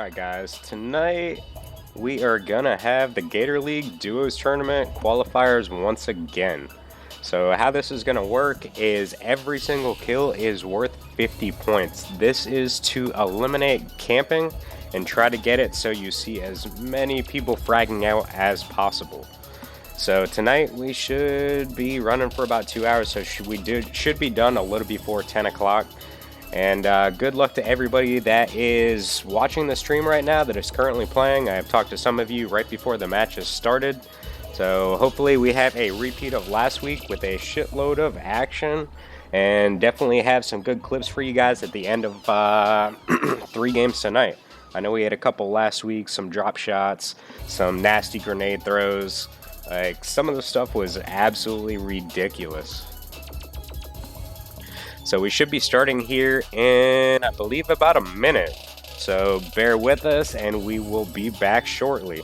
Alright guys, tonight we are gonna have the Gator League Duos Tournament qualifiers once again. So how this is gonna work is every single kill is worth 50 points. This is to eliminate camping and try to get it so you see as many people fragging out as possible. So tonight we should be running for about 2 hours, so should be done a little before 10 o'clock. And good luck to everybody that is watching the stream right now that is currently playing. I have talked to some of you right before the match has started. So hopefully we have a repeat of last week with a shitload of action. And definitely have some good clips for you guys at the end of 3 games tonight. I know we had a couple last week, some drop shots, some nasty grenade throws. Like, some of the stuff was absolutely ridiculous. So we should be starting here in, I believe, about a minute. So bear with us and we will be back shortly.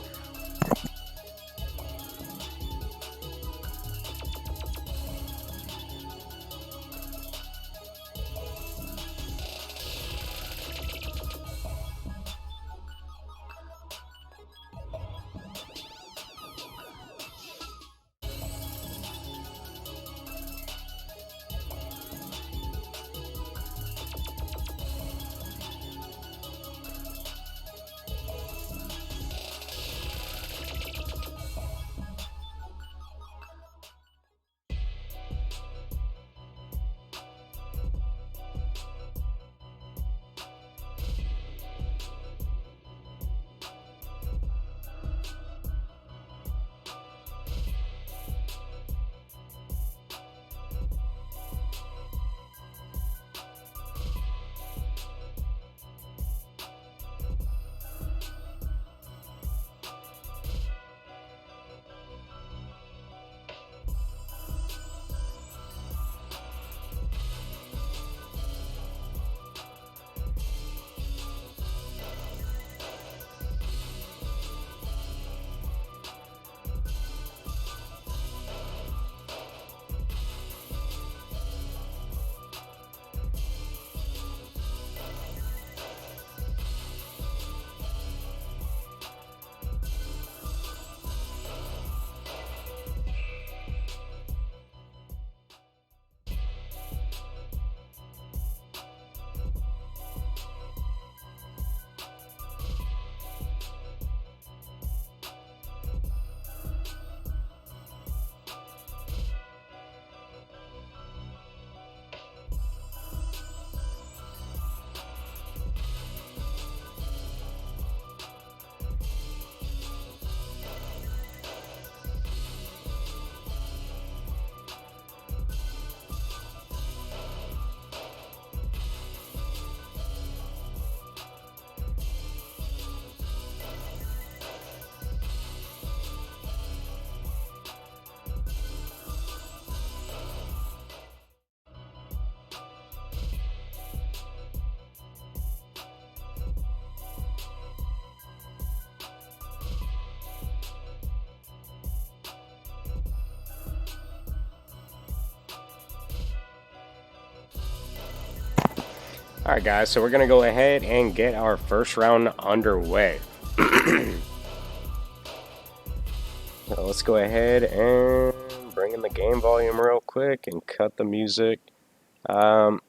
Alright guys, so we're going to go ahead and get our first round underway. So let's go ahead and bring in the game volume real quick and cut the music. So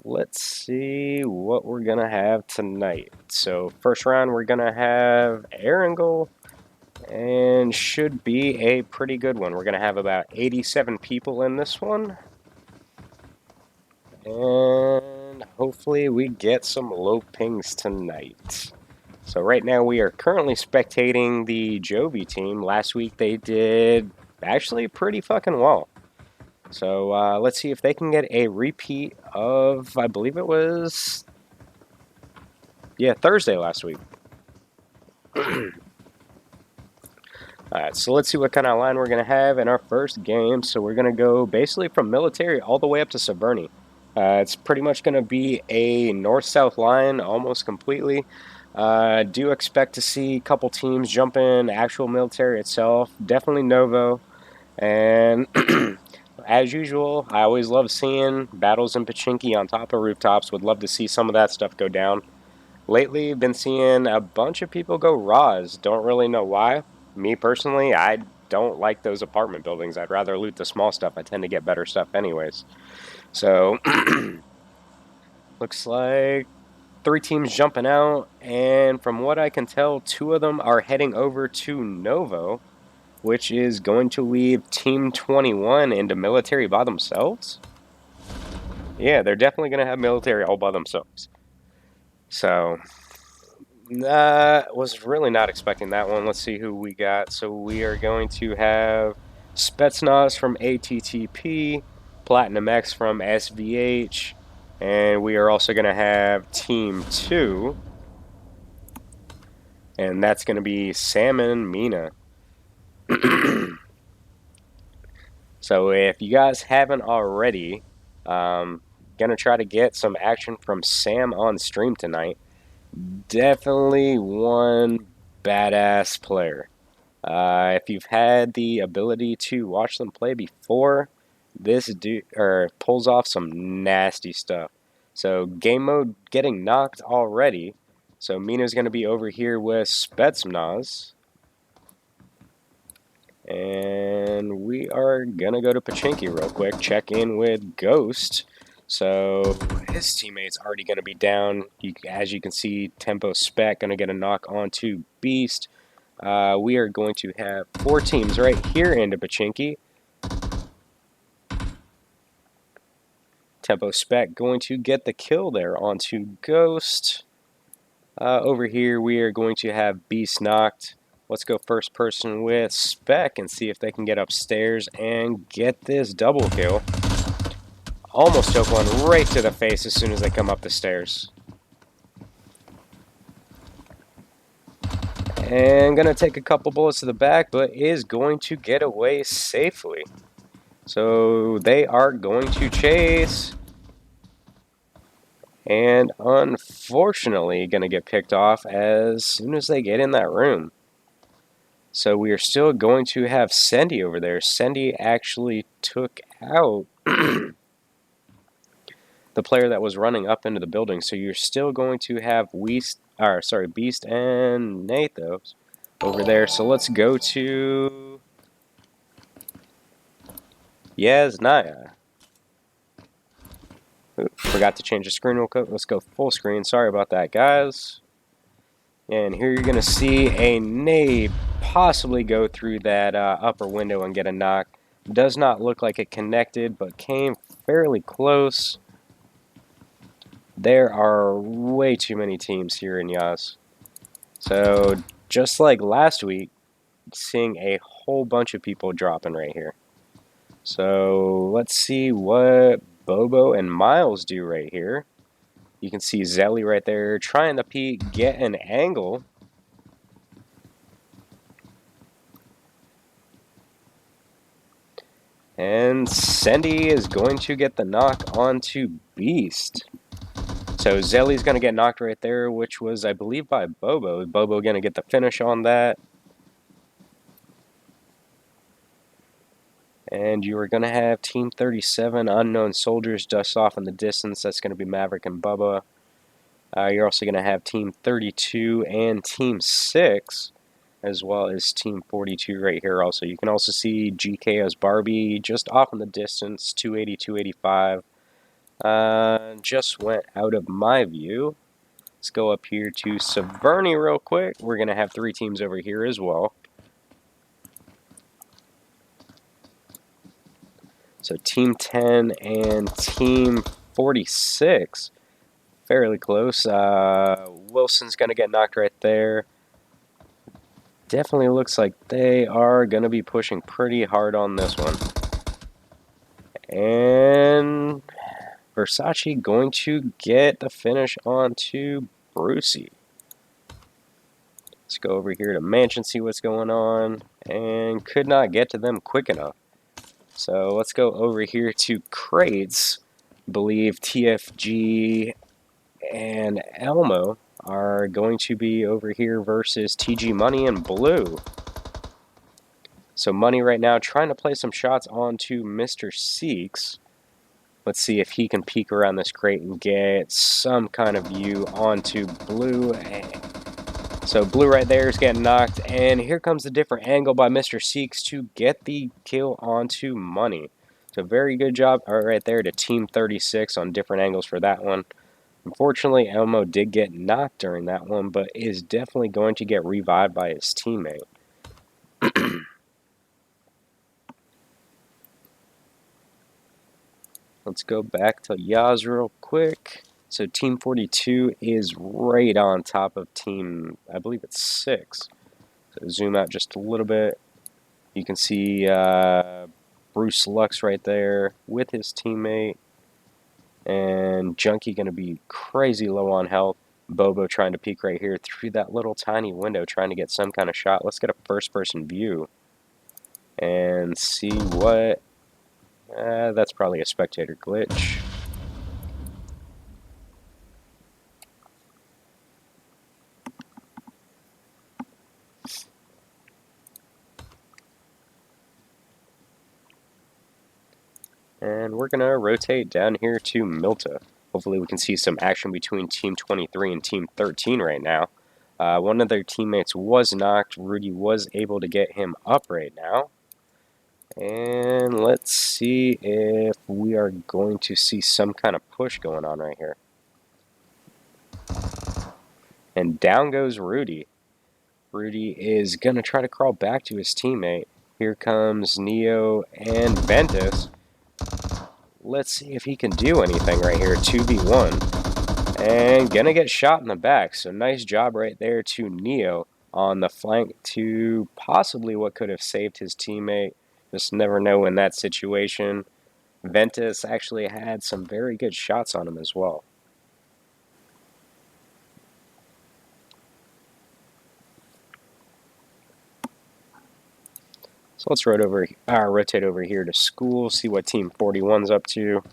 let's see what we're going to have tonight. So first round we're going to have Erangel, and should be a pretty good one. We're going to have about 87 people in this one. And hopefully we get some low pings tonight. So right now we are currently spectating the Jovi team. Last week they did actually pretty fucking well. So let's see if they can get a repeat of, I believe it was, yeah, Thursday last week. Alright, so let's see what kind of line we're going to have in our first game. So we're going to go basically from military all the way up to Severny. It's pretty much going to be a north-south line almost completely. Do expect to see a couple teams jump in actual military itself. Definitely Novo. And as usual, I always love seeing battles in Pachinki on top of rooftops. Would love to see some of that stuff go down. Lately, been seeing a bunch of people go Raws. Don't really know why. Me personally, I don't like those apartment buildings. I'd rather loot the small stuff. I tend to get better stuff anyways. So, looks like 3 teams jumping out, and from what I can tell, 2 of them are heading over to Novo, which is going to leave Team 21 into military by themselves. Yeah, they're definitely going to have military all by themselves. So, was really not expecting that one. Let's see who we got. So we are going to have Spetsnaz from ATTP, Platinum X from SVH, and we are also going to have Team 2, and that's going to be Sam and Mina. So if you guys haven't already, gonna try to get some action from Sam on stream tonight. Definitely one badass player. If you've had the ability to watch them play before, this dude pulls off some nasty stuff. So game mode getting knocked already. So Mina's gonna be over here with Spetsnaz. And we are gonna go to Pachinki real quick, check in with Ghost. So his teammate's already gonna be down. As you can see, Tempo Spec gonna get a knock onto Beast. We are going to have 4 teams right here into Pachinki. Tempo Spec going to get the kill there onto Ghost. Over here we are going to have Beast knocked. Let's go first person with Spec and see if they can get upstairs and get this double kill. Almost took one right to the face as soon as they come up the stairs. And gonna take a couple bullets to the back, but is going to get away safely. So they are going to chase. And unfortunately gonna get picked off as soon as they get in that room. So we are still going to have Sendy over there. Sendy actually took out the player that was running up into the building. So you're still going to have Beast and Nathos over there. So let's go to Naya. Forgot to change the screen real quick. Let's go full screen. Sorry about that, guys. And here you're going to see a nade possibly go through that upper window and get a knock. Does not look like it connected, but came fairly close. There are way too many teams here in Yas. So, just like last week, seeing a whole bunch of people dropping right here. So, let's see what Bobo and Miles do right here. You can see Zelly right there trying to peek, get an angle. And Sendy is going to get the knock onto Beast. So Zelly's going to get knocked right there, which was, I believe, by Bobo. Bobo going to get the finish on that. And you are going to have Team 37, Unknown Soldiers, dust off in the distance. That's going to be Maverick and Bubba. You're also going to have Team 32 and Team 6, as well as Team 42 right here also. You can also see GKO's Barbie just off in the distance, 280, 285. Just went out of my view. Let's go up here to Severny real quick. We're going to have 3 teams over here as well. So Team 10 and Team 46. Fairly close. Wilson's going to get knocked right there. Definitely looks like they are going to be pushing pretty hard on this one. And Versace going to get the finish onto Brucey. Let's go over here to Mansion, see what's going on. And could not get to them quick enough. So let's go over here to Crates. Believe TFG and Elmo are going to be over here versus TG Money and Blue. So Money right now trying to play some shots onto Mr. Seeks. Let's see if he can peek around this crate and get some kind of view onto Blue. So Blue right there is getting knocked, and here comes a different angle by Mr. Seeks to get the kill onto Money. So very good job right there to Team 36 on different angles for that one. Unfortunately, Elmo did get knocked during that one, but is definitely going to get revived by his teammate. Let's go back to Yaz real quick. So Team 42 is right on top of Team, I believe it's 6. So zoom out just a little bit. You can see Bruce Lux right there with his teammate. And Junkie going to be crazy low on health. Bobo trying to peek right here through that little tiny window, trying to get some kind of shot. Let's get a first-person view and see what... that's probably a spectator glitch. And we're going to rotate down here to Milta. Hopefully we can see some action between Team 23 and Team 13 right now. One of their teammates was knocked. Rudy was able to get him up right now. And let's see if we are going to see some kind of push going on right here. And down goes Rudy. Rudy is going to try to crawl back to his teammate. Here comes Neo and Ventus. Let's see if he can do anything right here. 2v1. And gonna get shot in the back. So nice job right there to Neo on the flank to possibly what could have saved his teammate. Just never know in that situation. Ventus actually had some very good shots on him as well. So let's rotate over here to School, see what Team 41's up to.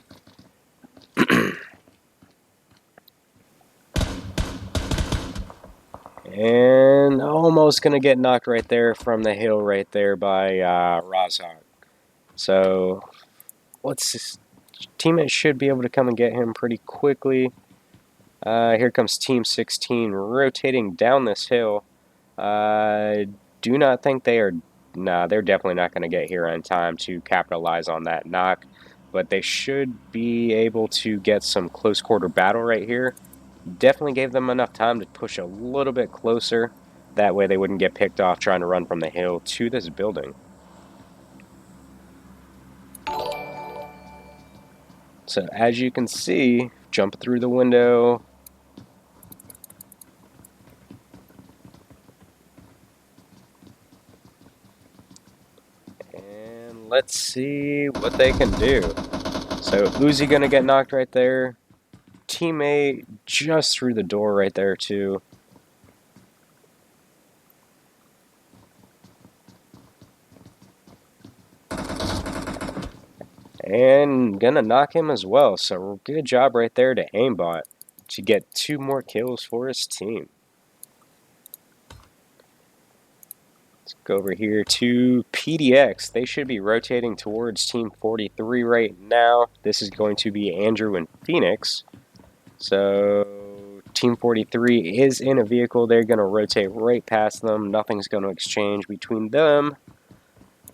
And almost going to get knocked right there from the hill right there by Razak. So teammate should be able to come and get him pretty quickly. Here comes Team 16 rotating down this hill. Do not think they are... Nah, they're definitely not going to get here in time to capitalize on that knock. But they should be able to get some close quarter battle right here. Definitely gave them enough time to push a little bit closer. That way they wouldn't get picked off trying to run from the hill to this building. So as you can see, jump through the window. And let's see what they can do. So Uzi gonna get knocked right there. Teammate just through the door right there too. And gonna knock him as well. So good job right there to Aimbot to get 2 more kills for his team. Let's go over here to PDX. They should be rotating towards Team 43 right now. This is going to be Andrew and Phoenix. So Team 43 is in a vehicle. They're going to rotate right past them. Nothing's going to exchange between them.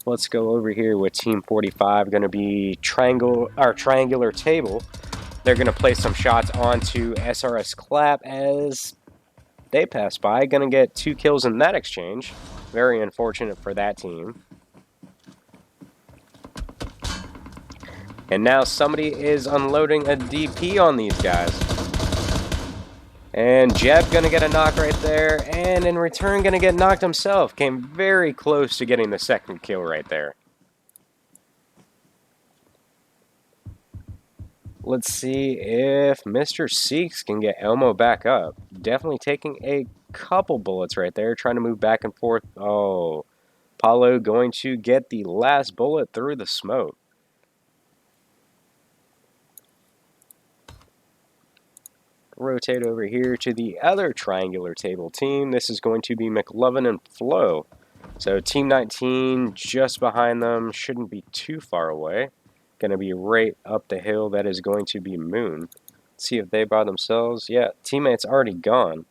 Let's go over here with Team 45. Going to be triangular table. They're going to place some shots onto SRS Clap as they pass by. Going to get 2 kills in that exchange. Very unfortunate for that team. And now somebody is unloading a DP on these guys. And Jeb gonna get a knock right there, and in return gonna get knocked himself. Came very close to getting the second kill right there. Let's see if Mr. Seeks can get Elmo back up. Definitely taking a couple bullets right there, trying to move back and forth. Oh, Paulo going to get the last bullet through the smoke. Rotate over here to the other triangular table team. This is going to be McLovin and Flo. So Team 19 just behind them, shouldn't be too far away. Going to be right up the hill. That is going to be Moon. Let's see if they by themselves. Yeah, teammate's already gone.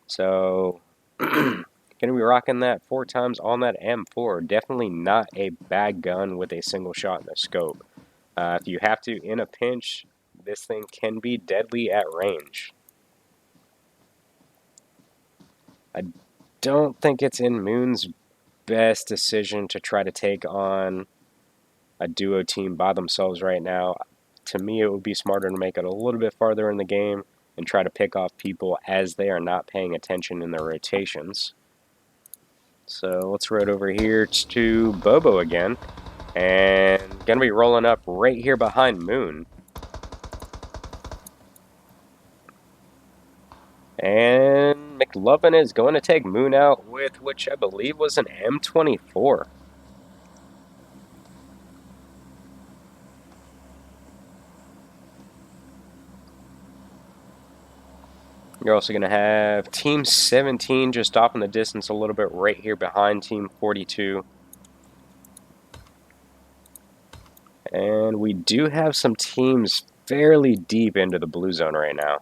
So going to be rocking that 4 times on that M4. Definitely not a bad gun with a single shot in the scope. If you have to in a pinch, this thing can be deadly at range. I don't think it's in Moon's best decision to try to take on a duo team by themselves right now. To me, it would be smarter to make it a little bit farther in the game and try to pick off people as they are not paying attention in their rotations. So let's road over here to Bobo again. And going to be rolling up right here behind Moon. And McLovin is going to take Moon out with which I believe was an M24. You're also going to have Team 17 just off in the distance a little bit right here behind Team 42. And we do have some teams fairly deep into the blue zone right now.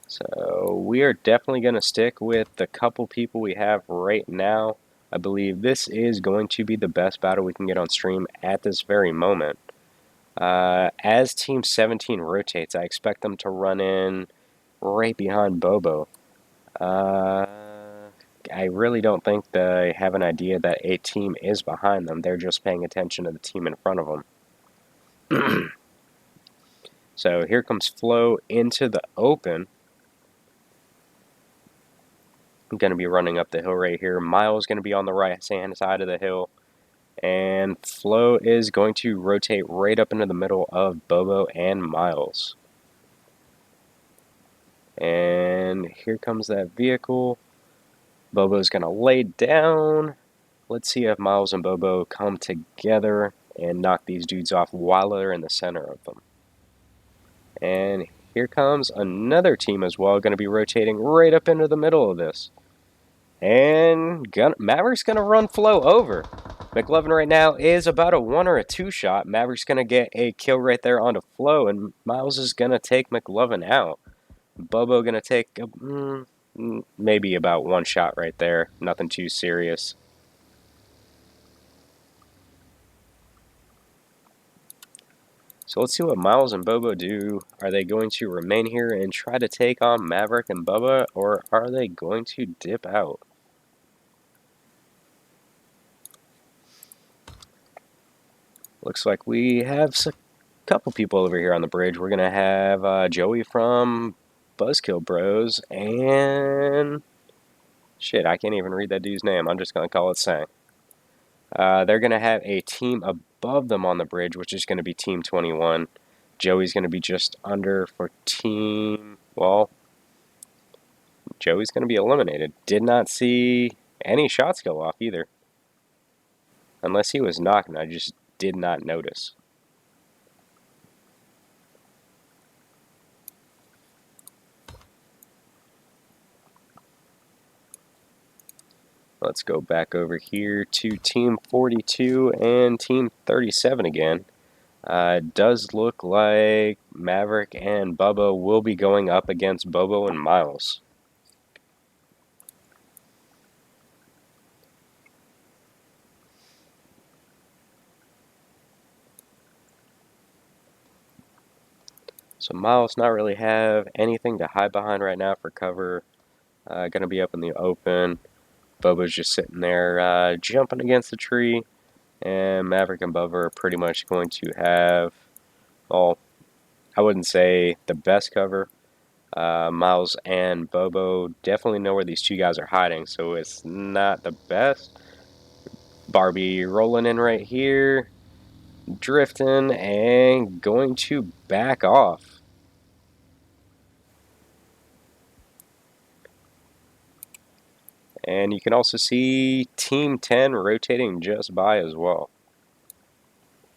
So we are definitely going to stick with the couple people we have right now. I believe this is going to be the best battle we can get on stream at this very moment. As Team 17 rotates, I expect them to run in right behind Bobo. I really don't think they have an idea that a team is behind them. They're just paying attention to the team in front of them. So here comes Flo into the open. I'm going to be running up the hill right here. Miles going to be on the right-hand side of the hill. And Flo is going to rotate right up into the middle of Bobo and Miles. And here comes that vehicle. Bobo's going to lay down. Let's see if Miles and Bobo come together and knock these dudes off while they're in the center of them. And here comes another team as well, going to be rotating right up into the middle of this. And Maverick's going to run Flo over. McLovin right now is about a 1 or a 2 shot. Maverick's going to get a kill right there onto Flo, and Miles is going to take McLovin out. Bobo going to take maybe about 1 shot right there. Nothing too serious. So let's see what Miles and Bobo do. Are they going to remain here and try to take on Maverick and Bubba, or are they going to dip out? Looks like we have a couple people over here on the bridge. We're going to have Joey from Buzzkill Bros and... Shit, I can't even read that dude's name. I'm just going to call it Sang. They're going to have a team above them on the bridge, which is going to be Team 21. Joey's going to be just under for Team... Well, Joey's going to be eliminated. Did not see any shots go off either. Unless he was knocking, I just did not notice. Let's go back over here to Team 42 and Team 37 again. It does look like Maverick and Bubba will be going up against Bobo and Miles. So Miles not really have anything to hide behind right now for cover. Gonna be up in the open. Bobo's just sitting there jumping against the tree. And Maverick and Bubba are pretty much going to have, well, I wouldn't say the best cover. Miles and Bobo definitely know where these two guys are hiding, so it's not the best. Barbie rolling in right here, drifting, and going to back off. And you can also see Team 10 rotating just by as well.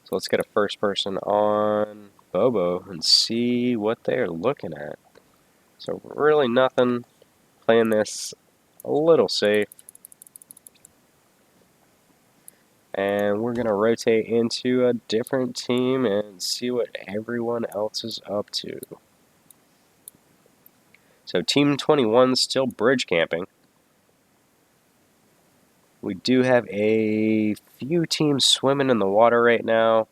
So let's get a first person on Bobo and see what they're looking at. So really nothing. Playing this a little safe. And we're going to rotate into a different team and see what everyone else is up to. So Team 21 still bridge camping. We do have a few teams swimming in the water right now.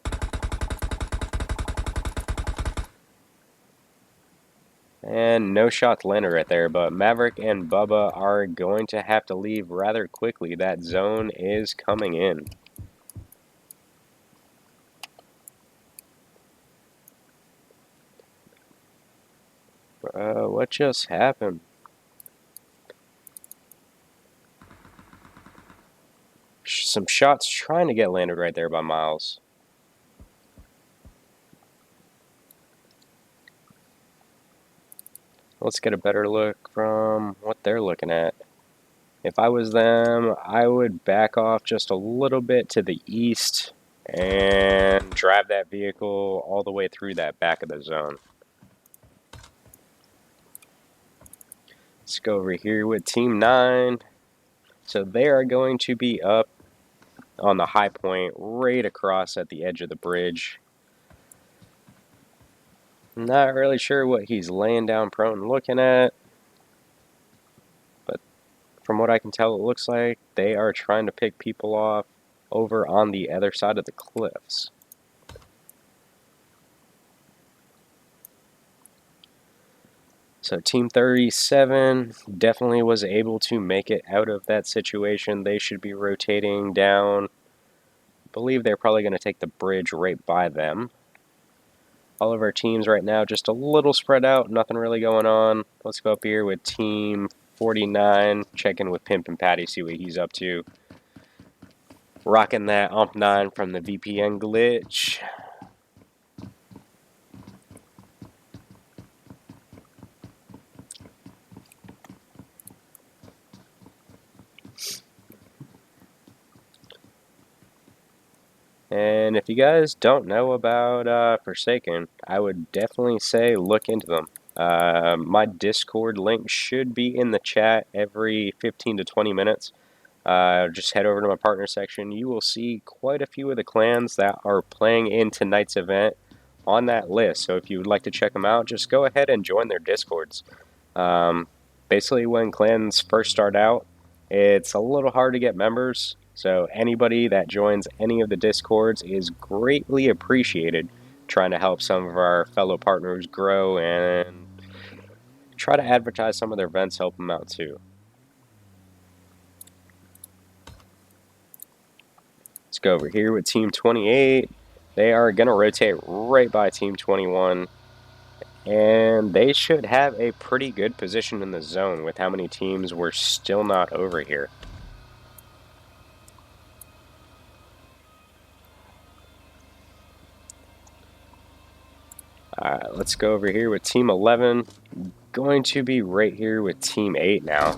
And no shots landed right there, but Maverick and Bubba are going to have to leave rather quickly. That zone is coming in. What just happened? Some shots trying to get landed right there by Miles. Let's get a better look from what they're looking at. If I was them, I would back off just a little bit to the east and drive that vehicle all the way through that back of the zone. Let's go over here with Team 9. So they are going to be up on the high point right across at the edge of the bridge. Not really sure what he's laying down prone looking at, but from what I can tell, it looks like they are trying to pick people off over on the other side of the cliffs. So Team 37 definitely was able to make it out of that situation. They should be rotating down. I believe they're probably going to take the bridge right by them. All of our teams right now just a little spread out, nothing really going on. Let's go up here with Team 49, check in with Pimp and Patty, see what he's up to. Rocking that UMP9 from the VPN glitch. And if you guys don't know about Forsaken, I would definitely say look into them. My Discord link should be in the chat every 15 to 20 minutes. Just head over to my partner section. You will see quite a few of the clans that are playing in tonight's event on that list. So if you would like to check them out, just go ahead and join their Discords. Basically, when clans first start out, it's a little hard to get members. So anybody that joins any of the Discords is greatly appreciated, trying to help some of our fellow partners grow and try to advertise some of their events, help them out too. Let's go over here with Team 28. They are going to rotate right by Team 21. And they should have a pretty good position in the zone with how many teams were still not over here. Alright, let's go over here with Team 11. Going to be right here with Team 8 now.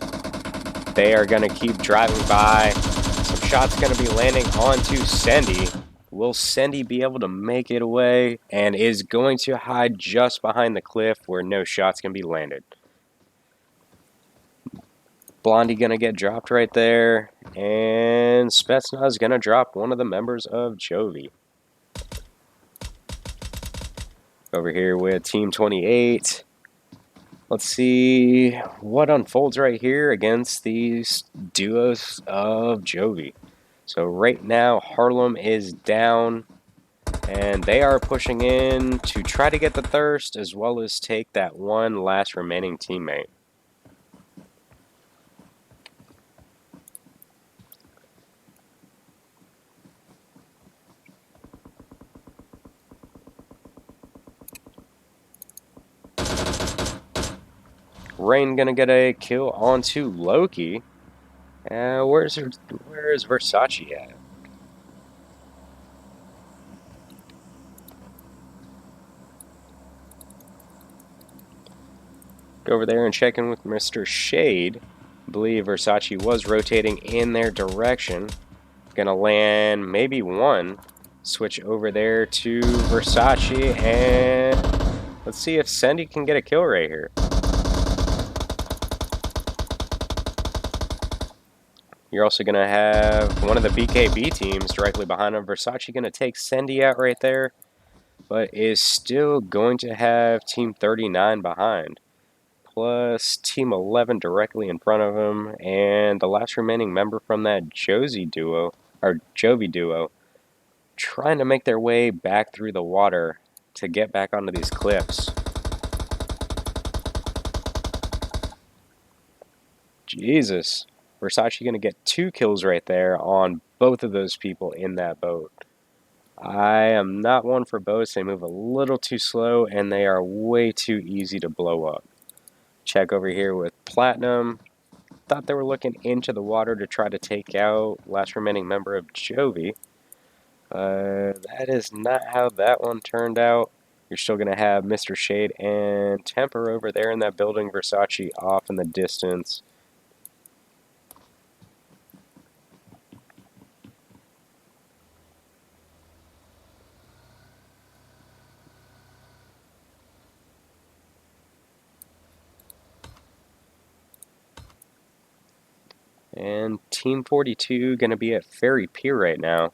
They are going to keep driving by. Some shots going to be landing onto Sendy. Will Sendy be able to make it away? And is going to hide just behind the cliff where no shots can be landed. Blondie going to get dropped right there. And Spetsnaz is going to drop one of the members of Jovi. Over here with Team 28. Let's see what unfolds right here against these duos of Jovi. So right now, Harlem is down, and they are pushing in to try to get the thirst, as well as take that one last remaining teammate. Rain gonna get a kill onto Loki. Where is Versace at? Go over there and check in with Mr. Shade. I believe Versace was rotating in their direction. Gonna land maybe one. Switch over there to Versace, and let's see if Sendy can get a kill right here. You're also going to have one of the BKB teams directly behind him. Versace going to take Sendy out right there, but is still going to have Team 39 behind. Plus Team 11 directly in front of him, and the last remaining member from that Jovi duo, trying to make their way back through the water to get back onto these cliffs. Jesus. Versace going to get 2 kills right there on both of those people in that boat. I am not one for boats. They move a little too slow, and they are way too easy to blow up. Check over here with Platinum. Thought they were looking into the water to try to take out last remaining member of Jovi. That is not how that one turned out. You're still going to have Mr. Shade and Temper over there in that building. Versace off in the distance. And Team 42 going to be at Ferry Pier right now.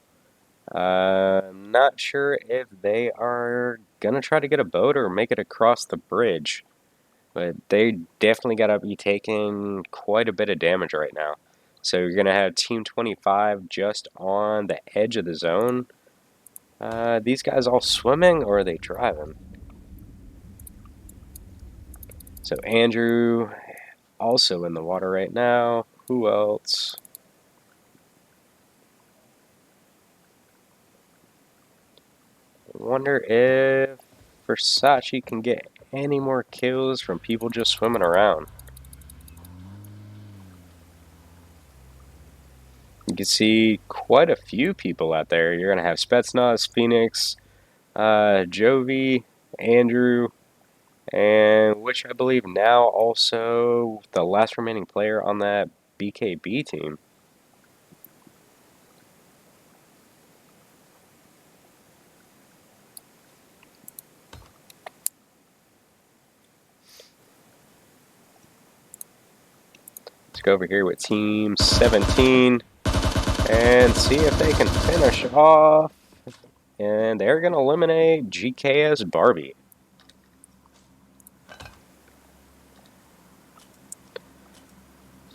I'm not sure if they are going to try to get a boat or make it across the bridge. But they definitely got to be taking quite a bit of damage right now. So you're going to have Team 25 just on the edge of the zone. These guys all swimming, or are they driving? So Andrew also in the water right now. Who else? I wonder if Versace can get any more kills from people just swimming around. You can see quite a few people out there. You're going to have Spetsnaz, Phoenix, Jovi, Andrew, and which I believe now also the last remaining player on that BKB team. Let's go over here with Team 17 and see if they can finish off. And they're going to eliminate GKS Barbie.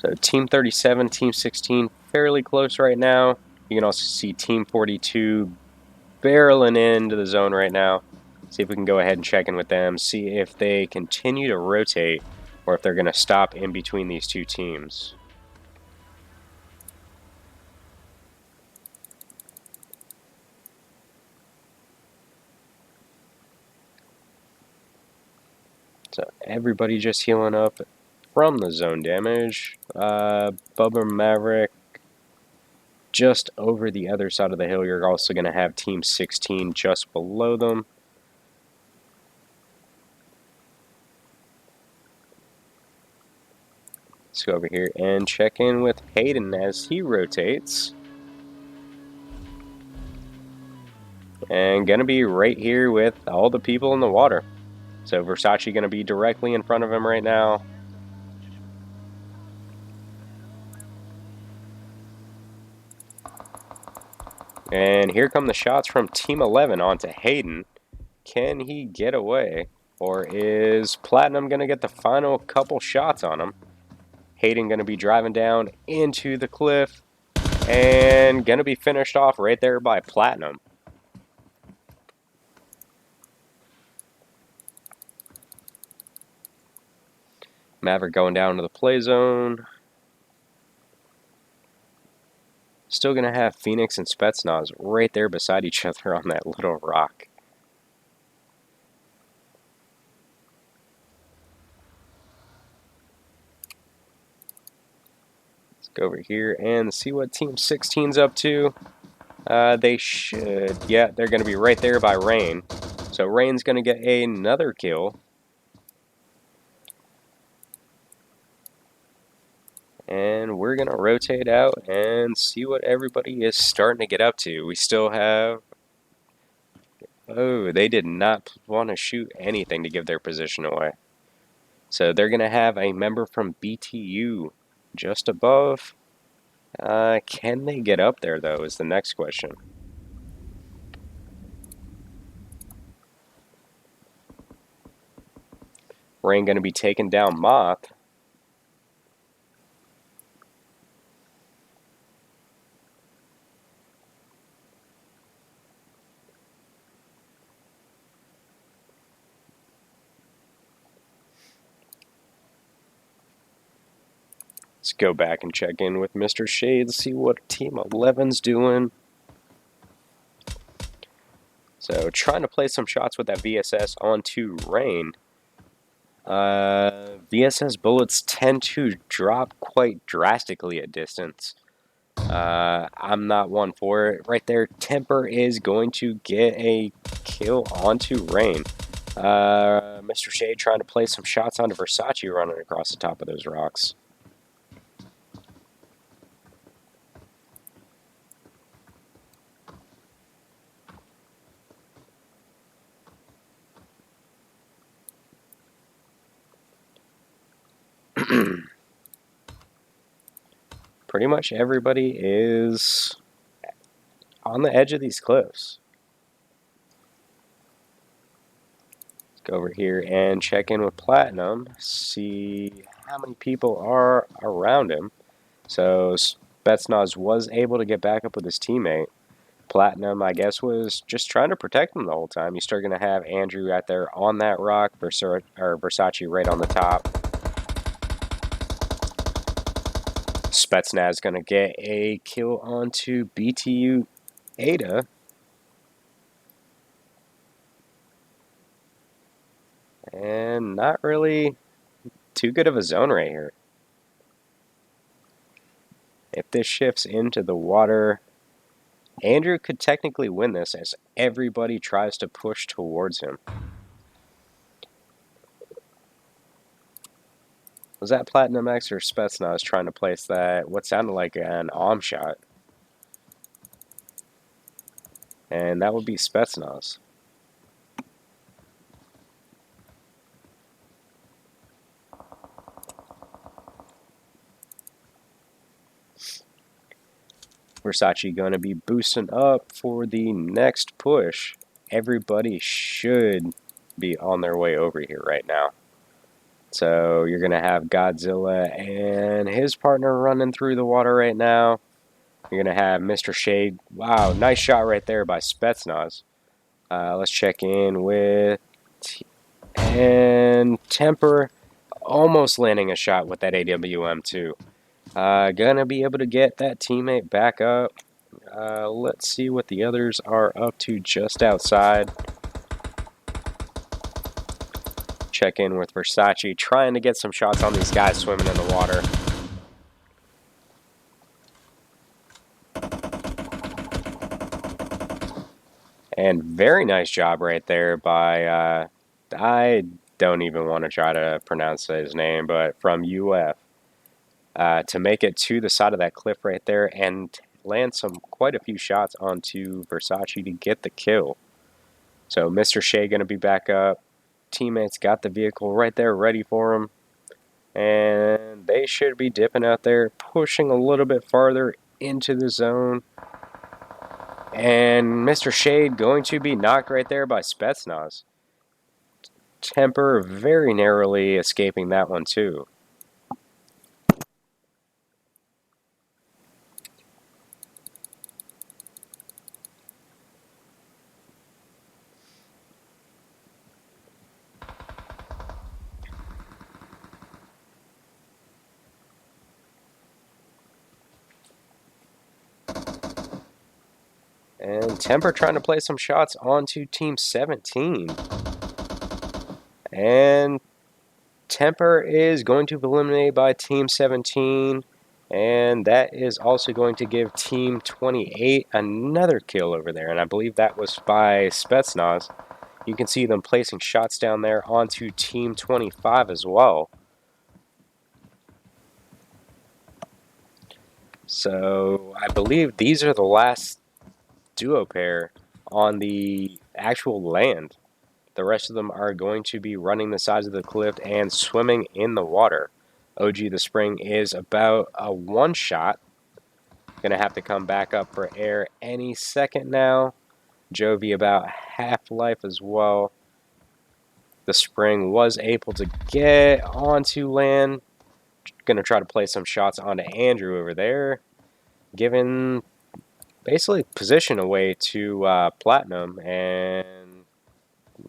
So Team 37, Team 16, fairly close right now. You can also see Team 42 barreling into the zone right now. See if we can go ahead and check in with them, see if they continue to rotate or if they're going to stop in between these two teams. So everybody just healing up from the zone damage. Bubba Maverick just over the other side of the hill. You're also going to have Team 16 just below them. Let's go over here and check in with Hayden as he rotates. And going to be right here with all the people in the water. So Versace going to be directly in front of him right now. And here come the shots from Team 11 onto Hayden. Can he get away? Or is Platinum going to get the final couple shots on him? Hayden going to be driving down into the cliff and going to be finished off right there by Platinum. Maverick going down to the play zone. Still going to have Phoenix and Spetsnaz right there beside each other on that little rock. Let's go over here and see what Team 16's up to. They should, yeah, they're going to be right there by Rain. So Rain's going to get another kill. And we're going to rotate out and see what everybody is starting to get up to. We still have... Oh, they did not want to shoot anything to give their position away. So they're going to have a member from BTU just above. Can they get up there, though, is the next question. Rain going to be taking down Moth. Let's go back and check in with Mr. Shade, see what Team 11's doing. So trying to play some shots with that VSS onto Rain. VSS bullets tend to drop quite drastically at distance. I'm not one for it. Right there, Temper is going to get a kill onto Rain. Mr. Shade trying to play some shots onto Versace running across the top of those rocks. Pretty much everybody is on the edge of these cliffs. Let's go over here and check in with Platinum, see how many people are around him. So Spetsnaz was able to get back up with his teammate. Platinum, I guess, was just trying to protect him the whole time. You're still going to have Andrew out there on that rock, Versace right on the top. Spetsnaz going to get a kill onto BTU Ada. And not really too good of a zone right here. If this shifts into the water, Andrew could technically win this as everybody tries to push towards him. Was that Platinum X or Spetsnaz trying to place that, what sounded like an arm shot? And that would be Spetsnaz. Versace going to be boosting up for the next push. Everybody should be on their way over here right now. So you're going to have Godzilla and his partner running through the water right now. You're going to have Mr. Shade. Wow, nice shot right there by Spetsnaz. Let's check in with... And Temper almost landing a shot with that AWM too. Gonna be able to get that teammate back up. Let's see what the others are up to just outside. Check in with Versace, trying to get some shots on these guys swimming in the water. And very nice job right there by, I don't even want to try to pronounce his name, but from UF. To make it to the side of that cliff right there and land quite a few shots onto Versace to get the kill. So Mr. Shea going to be back up. Teammates got the vehicle right there ready for him. And they should be dipping out there, pushing a little bit farther into the zone. And Mr. Shade going to be knocked right there by Spetsnaz. Temper very narrowly escaping that one too. And Temper trying to play some shots onto Team 17. And Temper is going to be eliminated by Team 17. And that is also going to give Team 28 another kill over there. And I believe that was by Spetsnaz. You can see them placing shots down there onto Team 25 as well. So I believe these are the last duo pair on the actual land. The rest of them are going to be running the sides of the cliff and swimming in the water. OG the Spring is about a one shot Gonna have to come back up for air any second now. Jovi about half life as well. The Spring was able to get onto land. Gonna try to play some shots onto Andrew over there, giving basically position away to Platinum, and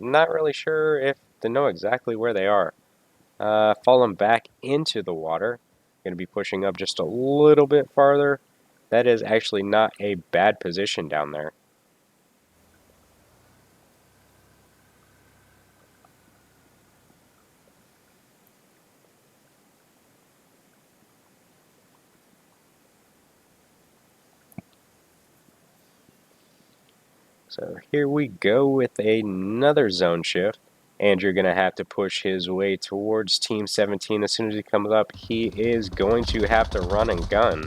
not really sure if to know exactly where they are. Falling back into the water. Going to be pushing up just a little bit farther. That is actually not a bad position down there. So here we go with another zone shift. Andrew going to have to push his way towards Team 17. As soon as he comes up, he is going to have to run and gun.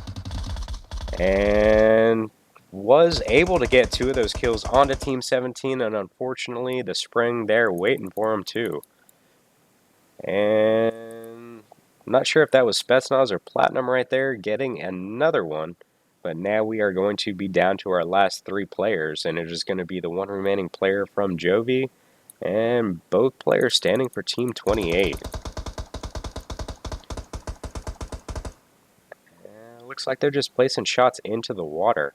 And was able to get 2 of those kills onto Team 17, and unfortunately the Spring there waiting for him too. And I'm not sure if that was Spetsnaz or Platinum right there getting another one. But now we are going to be down to our last 3 players, and it is going to be the one remaining player from Jovi, and both players standing for Team 28. Looks like they're just placing shots into the water.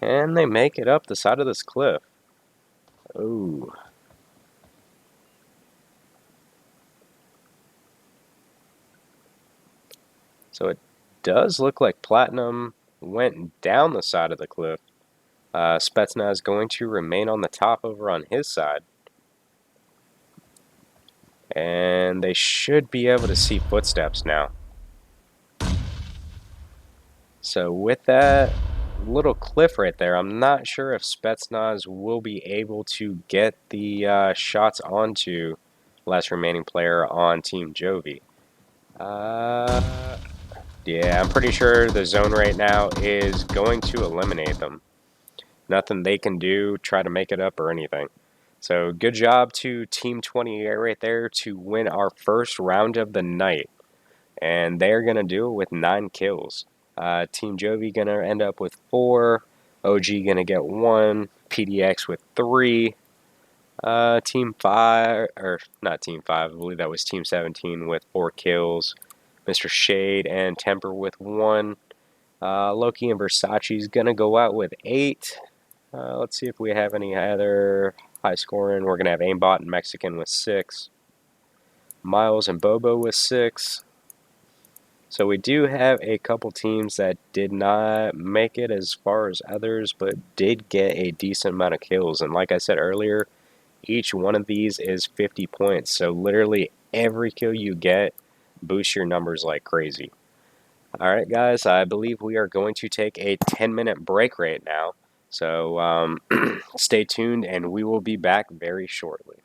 Can they make it up the side of this cliff? Oh. So it does look like Platinum went down the side of the cliff. Spetsnaz going to remain on the top over on his side. And they should be able to see footsteps now. So with that little cliff right there, I'm not sure if Spetsnaz will be able to get the shots onto last remaining player on Team Jovi. Yeah, I'm pretty sure the zone right now is going to eliminate them. Nothing they can do, try to make it up or anything. So good job to Team 28 right there to win our first round of the night. And they're going to do it with 9 kills. Team Jovi going to end up with 4. OG going to get 1. PDX with 3. Team 5, or not Team 5, I believe that was Team 17 with 4 kills. Mr. Shade and Temper with 1. Loki and Versace's going to go out with 8. Let's see if we have any other high scoring. We're going to have Aimbot and Mexican with 6. Miles and Bobo with 6. So we do have a couple teams that did not make it as far as others, but did get a decent amount of kills. And like I said earlier, each one of these is 50 points. So literally every kill you get boosts your numbers like crazy. Alright guys, I believe we are going to take a 10-minute break right now. So stay tuned and we will be back very shortly.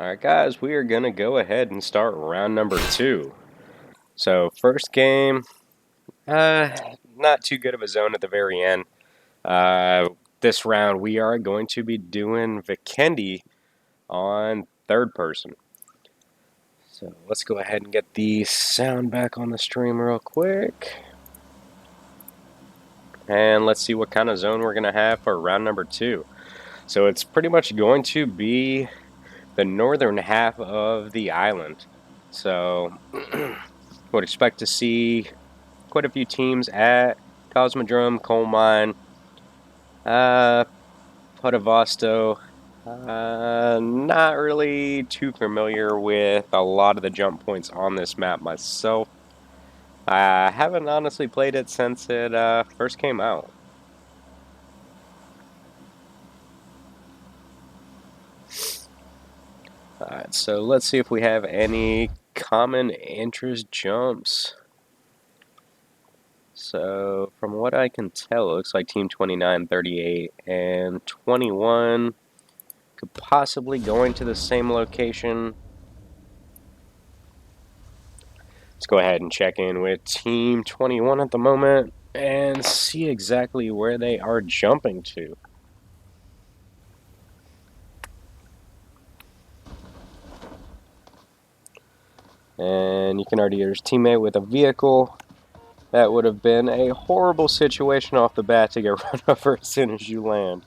Alright guys, we are going to go ahead and start round number 2. So first game, not too good of a zone at the very end. This round we are going to be doing Vikendi on third person. So let's go ahead and get the sound back on the stream real quick. And let's see what kind of zone we're going to have for round number 2. So it's pretty much going to be the northern half of the island. So would expect to see quite a few teams at Cosmodrome, Coal Mine, Putavosto. Not really too familiar with a lot of the jump points on this map myself. I haven't honestly played it since it first came out. Alright, so let's see if we have any common interest jumps. So, from what I can tell, it looks like Team 29, 38, and 21 could possibly go into the same location. Let's go ahead and check in with Team 21 at the moment and see exactly where they are jumping to. And you can already hear his teammate with a vehicle. That would have been a horrible situation off the bat to get run over as soon as you land.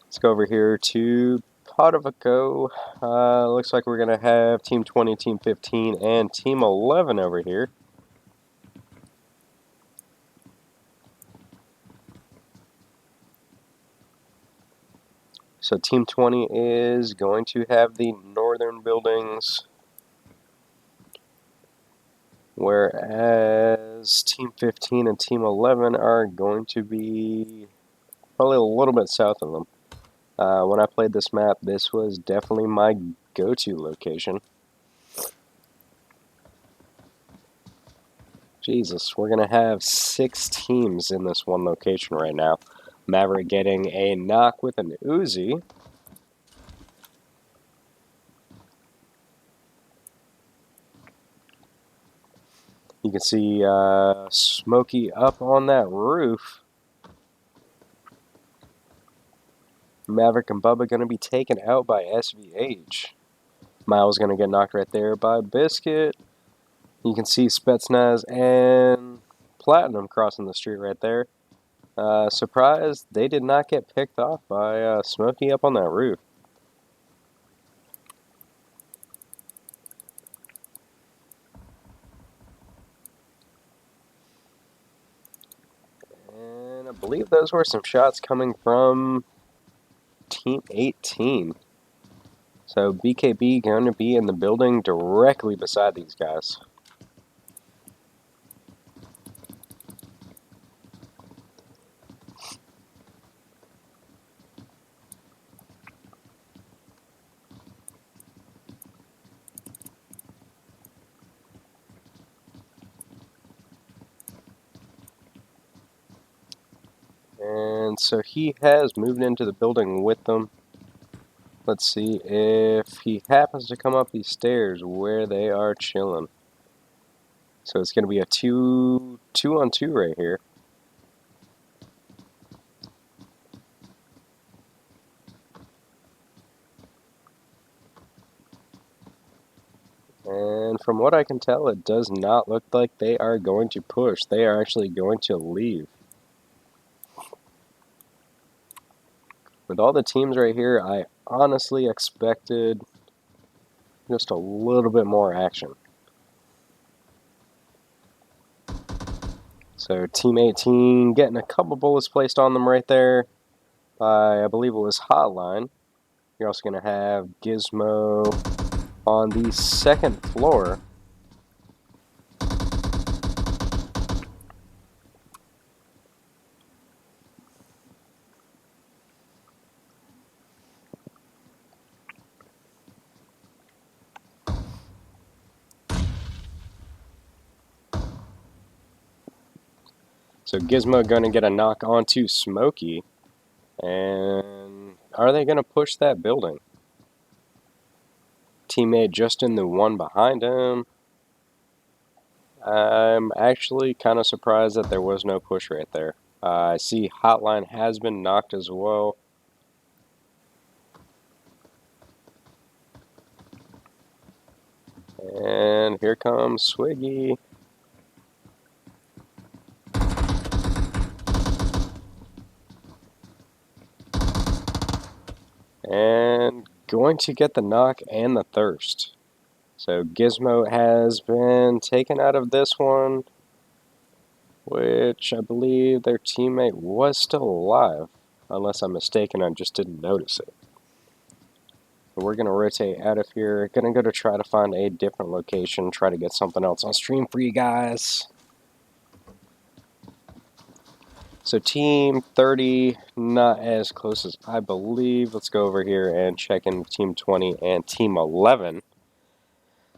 Let's go over here to Potovaco. Looks like we're going to have Team 20, Team 15, and Team 11 over here. So Team 20 is going to have the northern buildings, whereas Team 15 and Team 11 are going to be probably a little bit south of them. When I played this map, this was definitely my go-to location. Jesus, we're going to have 6 teams in this one location right now. Maverick getting a knock with an Uzi. You can see Smokey up on that roof. Maverick and Bubba going to be taken out by SVH. Miles going to get knocked right there by Biscuit. You can see Spetsnaz and Platinum crossing the street right there. Surprised they did not get picked off by Smokey up on that roof. And I believe those were some shots coming from Team 18. So BKB going to be in the building directly beside these guys. And so he has moved into the building with them. Let's see if he happens to come up these stairs where they are chilling. So it's going to be a 2-on-2 right here. And from what I can tell, it does not look like they are going to push. They are actually going to leave. With all the teams right here, I honestly expected just a little bit more action. So Team 18 getting a couple bullets placed on them right there by, I believe it was Hotline. You're also going to have Gizmo on the second floor. So Gizmo going to get a knock onto Smokey. And are they going to push that building? Teammate just in the one behind him. I'm actually kind of surprised that there was no push right there. I see Hotline has been knocked as well. And here comes Swiggy. And going to get the knock and the thirst. So Gizmo has been taken out of this one, which I believe their teammate was still alive. Unless I'm mistaken, I just didn't notice it. But we're going to rotate out of here. Going to go to try to find a different location, try to get something else on stream for you guys. So Team 30, not as close as I believe. Let's go over here and check in Team 20 and Team 11.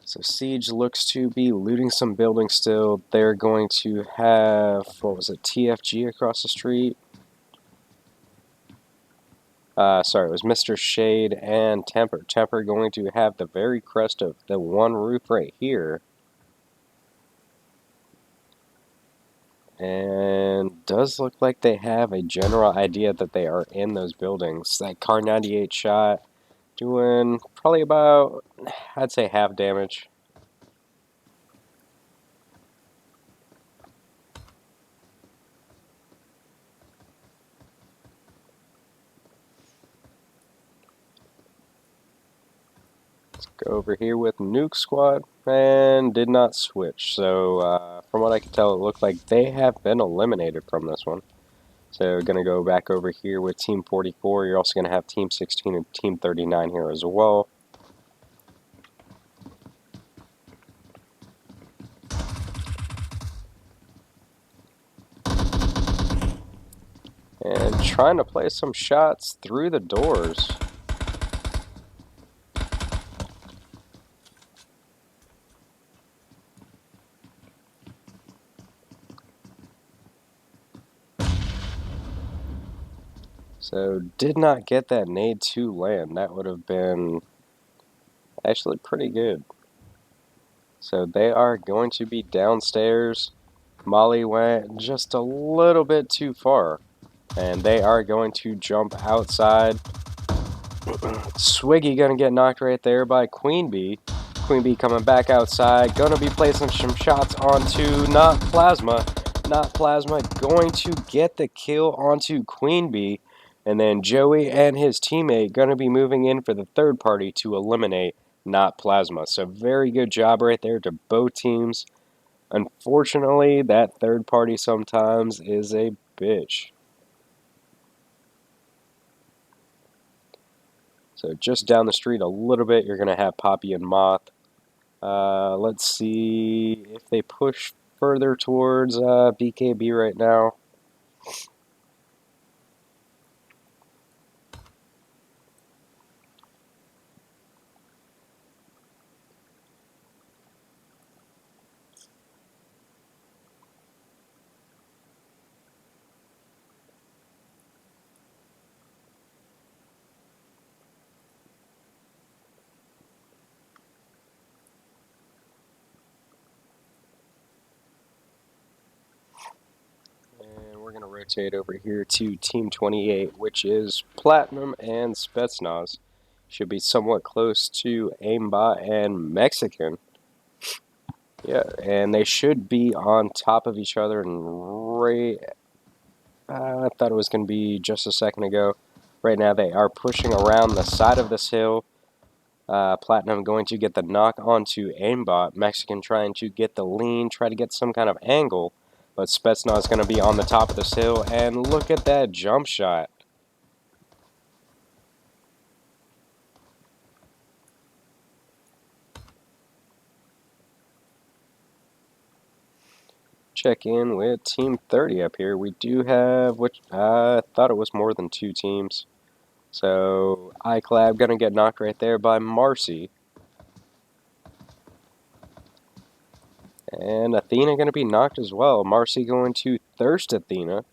So Siege looks to be looting some buildings still. They're going to have, what was it, TFG across the street? Sorry, it was Mr. Shade and Temper. Temper going to have the very crest of the one roof right here. And does look like they have a general idea that they are in those buildings. That Car 98 shot doing probably about, I'd say, half damage. Let's go over here with Nuke Squad, and did not switch. So from what I can tell, it looked like they have been eliminated from this one. So going to go back over here with Team 44. You're also going to have Team 16 and Team 39 here as well. And trying to play some shots through the doors. So did not get that nade to land. That would have been actually pretty good. So they are going to be downstairs. Molly went just a little bit too far. And they are going to jump outside. Swiggy gonna get knocked right there by Queen Bee. Queen Bee coming back outside. Gonna be placing some shots onto not Plasma. Not Plasma going to get the kill onto Queen Bee. And then Joey and his teammate gonna be moving in for the third party to eliminate not Plasma. So very good job right there to both teams. Unfortunately, that third party sometimes is a bitch. So just down the street a little bit, you're going to have Poppy and Moth. Let's see if they push further towards BKB right now. And we're going to rotate over here to Team 28, which is Platinum and Spetsnaz. Should be somewhat close to Aimbot and Mexican. Yeah, and they should be on top of each other. And right, I thought it was going to be just a second ago. Right now they are pushing around the side of this hill. Platinum going to get the knock onto Aimbot. Mexican trying to get the lean, try to get some kind of angle. But Spetsnaz is going to be on the top of this hill. And look at that jump shot. Check in with Team 30 up here. We do have, which I thought it was more than two teams. So iClab going to get knocked right there by Marcy. And Athena going to be knocked as well. Marcy going to thirst Athena.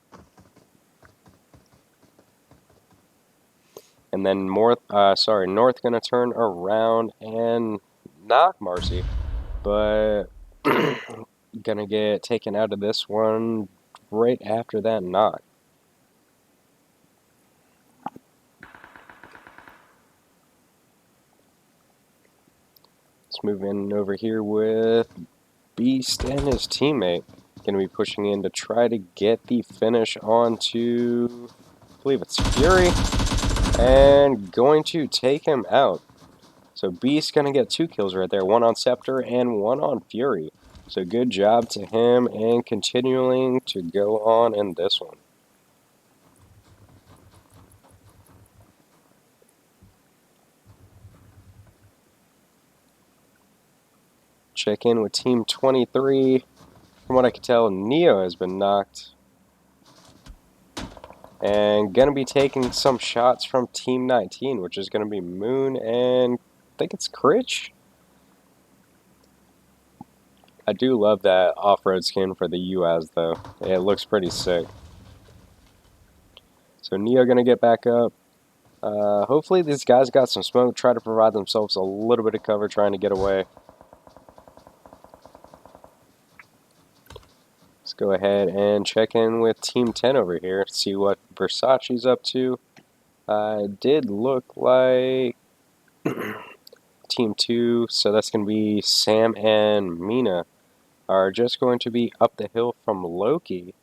And then North gonna turn around and knock Marcy, but gonna get taken out of this one right after that knock. Let's move in over here with Beast and his teammate. Going to be pushing in to try to get the finish onto, I believe it's Fury, and going to take him out. So Beast going to get 2 kills right there, 1 on Scepter and 1 on Fury. So good job to him and continuing to go on in this one. Check in with Team 23. From what I can tell, Neo has been knocked. And going to be taking some shots from Team 19, which is going to be Moon and I think it's Critch. I do love that off-road skin for the UAS though. It looks pretty sick. So Neo going to get back up. Hopefully these guys got some smoke, try to provide themselves a little bit of cover trying to get away. Let's go ahead and check in with Team 10 over here, see what Versace's up to. Did look like Team 2, so that's going to be Sam and Mina, are just going to be up the hill from Loki.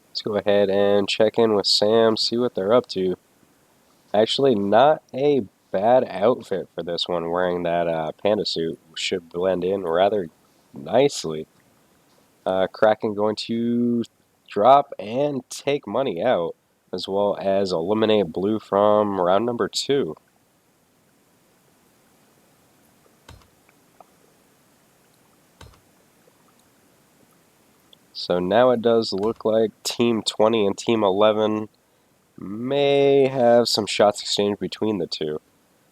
Let's go ahead and check in with Sam, see what they're up to. Actually, not a bad outfit for this one, wearing that panda suit. Should blend in rather nicely. Kraken going to drop and take money out, as well as eliminate Blue from round number 2. So now it does look like Team 20 and Team 11 may have some shots exchanged between the two.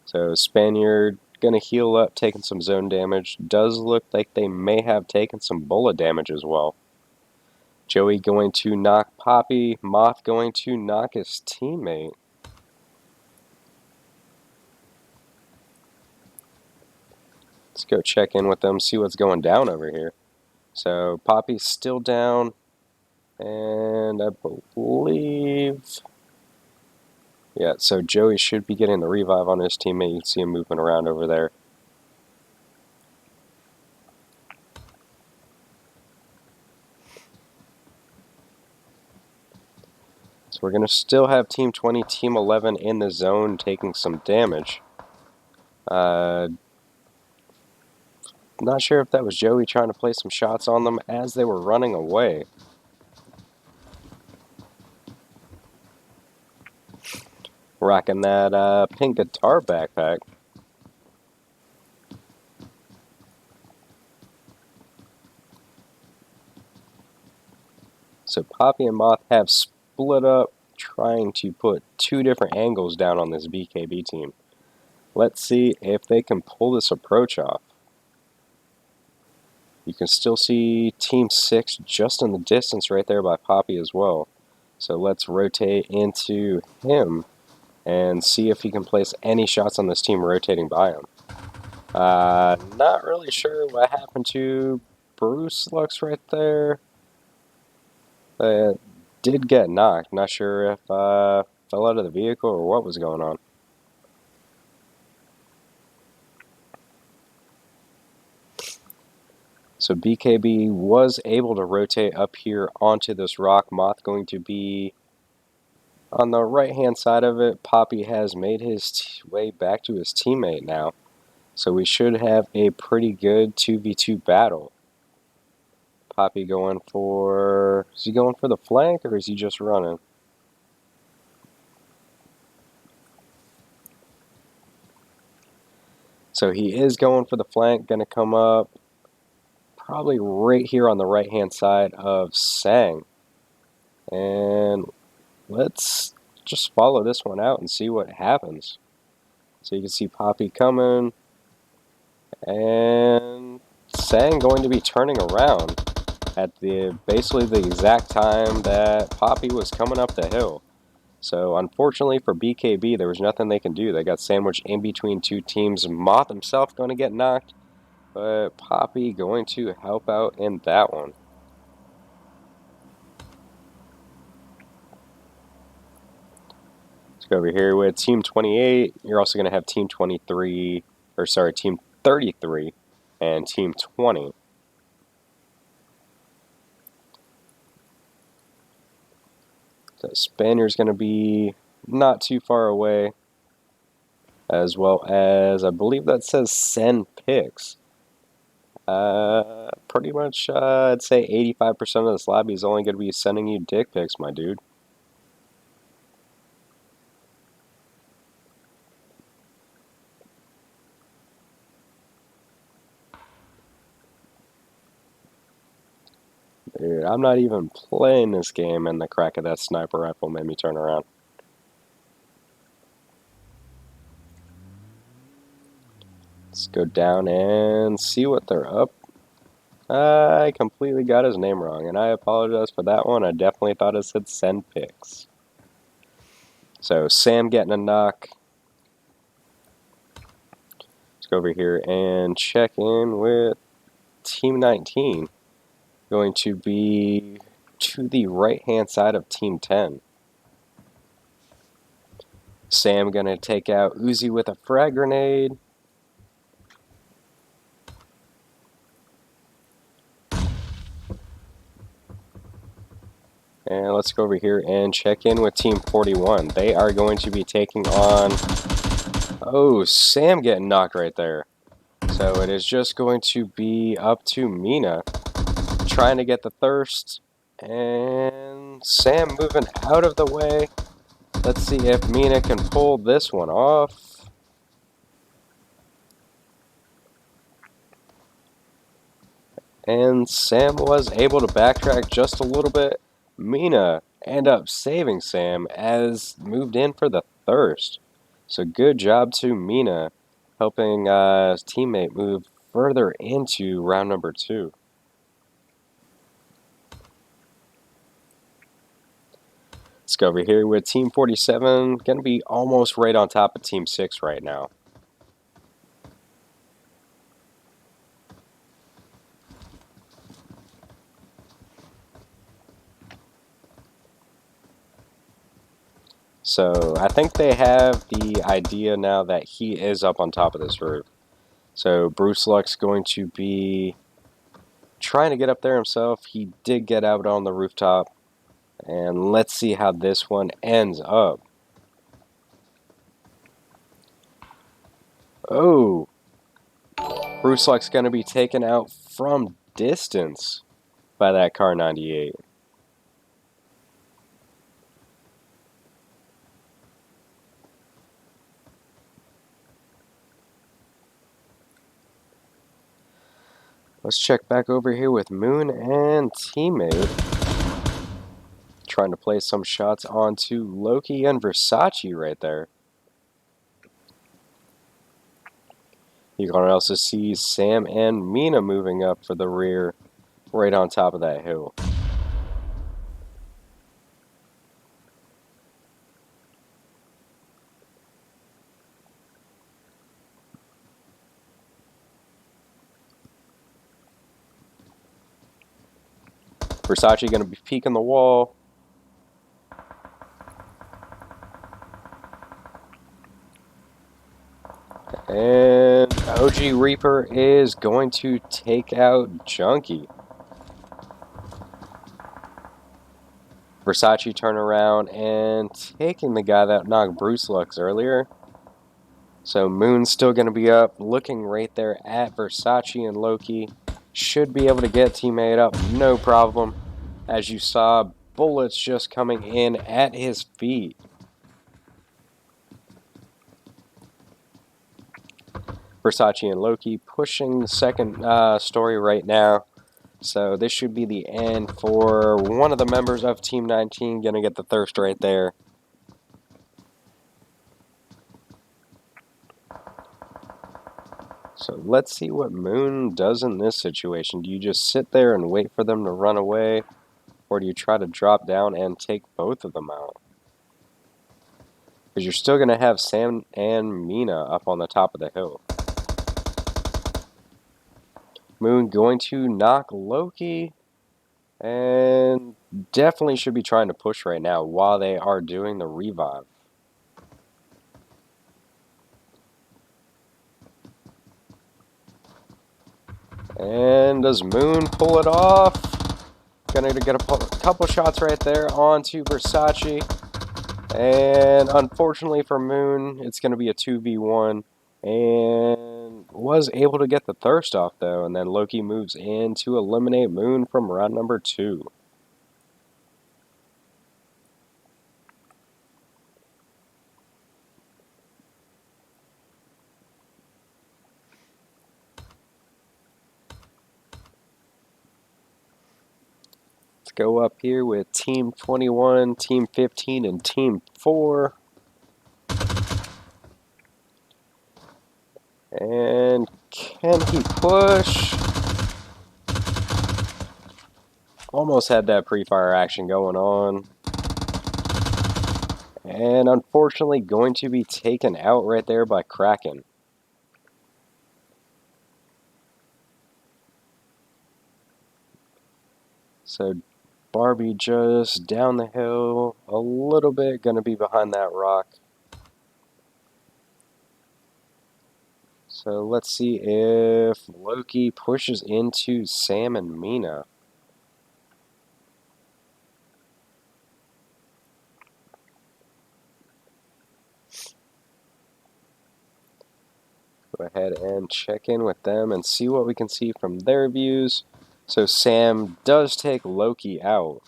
So Spaniard gonna heal up, taking some zone damage. Does look like they may have taken some bullet damage as well. Joey going to knock Poppy. Moth going to knock his teammate. Let's go check in with them, see what's going down over here. So Poppy's still down, and I believe, yeah, so Joey should be getting the revive on his teammate. You can see him moving around over there. So we're going to still have Team 20, Team 11 in the zone taking some damage. Not sure if that was Joey trying to play some shots on them as they were running away. Rocking that pink guitar backpack. So Poppy and Moth have split up, trying to put 2 different angles down on this BKB team. Let's see if they can pull this approach off. You can still see Team 6 just in the distance right there by Poppy as well. So let's rotate into him and see if he can place any shots on this team rotating by him. Not really sure what happened to Bruce Lux right there. Did get knocked. Not sure if fell out of the vehicle or what was going on. So BKB was able to rotate up here onto this rock. Moth going to be on the right hand side of it. Poppy has made his way back to his teammate now. So we should have a pretty good 2v2 battle. Poppy going for, is he going for the flank or is he just running? So he is going for the flank, going to come up probably right here on the right hand side of Sang. And let's just follow this one out and see what happens. So you can see Poppy coming, and Sang going to be turning around at basically the exact time that Poppy was coming up the hill. So unfortunately for BKB, there was nothing they can do. They got sandwiched in between two teams. Moth himself going to get knocked, but Poppy going to help out in that one. Let's go over here with Team 28. You're also going to have Team 23, or sorry, Team 33 and Team 20. So Spaniard's going to be not too far away, as well as I believe that says send picks. Pretty much, I'd say 85% of this lobby is only going to be sending you dick pics, my dude. Dude, I'm not even playing this game, and the crack of that sniper rifle made me turn around. Let's go down and see what they're up. I completely got his name wrong, and I apologize for that one. I definitely thought it said send pics. So Sam getting a knock. Let's go over here and check in with Team 19. Going to be to the right-hand side of Team 10. Sam going to take out Uzi with a frag grenade. And let's go over here and check in with Team 41. They are going to be taking on... Oh, Sam getting knocked right there. So it is just going to be up to Mina trying to get the thirst. And Sam moving out of the way. Let's see if Mina can pull this one off. And Sam was able to backtrack just a little bit. Mina ended up saving Sam as moved in for the thirst. So good job to Mina, helping his teammate move further into round number 2. Let's go over here with Team 47. Going to be almost right on top of Team 6 right now. So I think they have the idea now that he is up on top of this roof. So Bruce Luck's going to be trying to get up there himself. He did get out on the rooftop. And let's see how this one ends up. Oh, Bruce Luck's going to be taken out from distance by that Car 98. Let's check back over here with Moon and teammate. Trying to play some shots onto Loki and Versace right there. You can also see Sam and Mina moving up for the rear right on top of that hill. Versace going to be peeking the wall. And OG Reaper is going to take out Junkie. Versace turn around and taking the guy that knocked Bruce Lux earlier. So Moon's still going to be up, looking right there at Versace and Loki. Should be able to get teammate up, no problem. As you saw, bullets just coming in at his feet. Versace and Loki pushing the second story right now. So this should be the end for one of the members of Team 19. Going to get the thirst right there. So let's see what Moon does in this situation. Do you just sit there and wait for them to run away? Or do you try to drop down and take both of them out? Because you're still going to have Sam and Mina up on the top of the hill. Moon going to knock Loki. And definitely should be trying to push right now while they are doing the revive. And does Moon pull it off? Gonna get a couple shots right there onto Versace. And unfortunately for Moon, it's going to be a 2v1. And was able to get the thirst off, though. And then Loki moves in to eliminate Moon from round number 2. Let's go up here with Team 21, Team 15, and Team 4. And can he push? Almost had that pre-fire action going on. And unfortunately going to be taken out right there by Kraken. So Barbie just down the hill a little bit, going to be behind that rock. So let's see if Loki pushes into Sam and Mina. Go ahead and check in with them and see what we can see from their views. So Sam does take Loki out.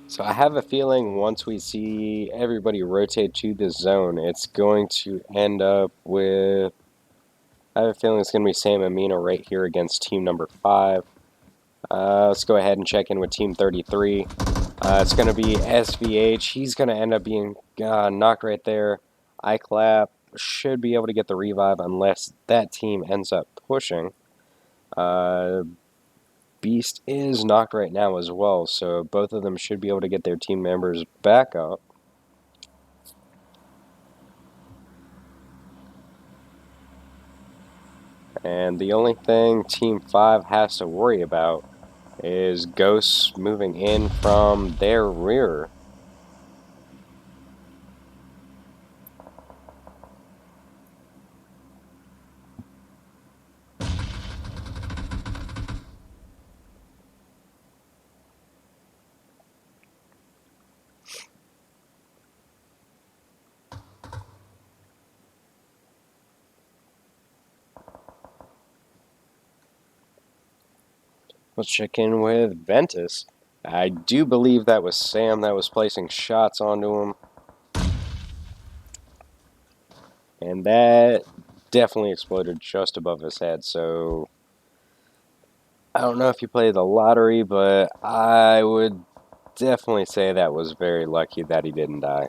So I have a feeling once we see everybody rotate to this zone, it's going to end up with... I have a feeling it's going to be Sam and Mina right here against team number 5. Let's go ahead and check in with team 33. It's going to be SVH. He's going to end up being knocked right there. iClap should be able to get the revive unless that team ends up pushing. Beast is knocked right now as well, so both of them should be able to get their team members back up. And the only thing Team 5 has to worry about is ghosts moving in from their rear. Let's check in with Ventus. I do believe that was Sam that was placing shots onto him. And that definitely exploded just above his head, so I don't know if you played the lottery, but I would definitely say that was very lucky that he didn't die.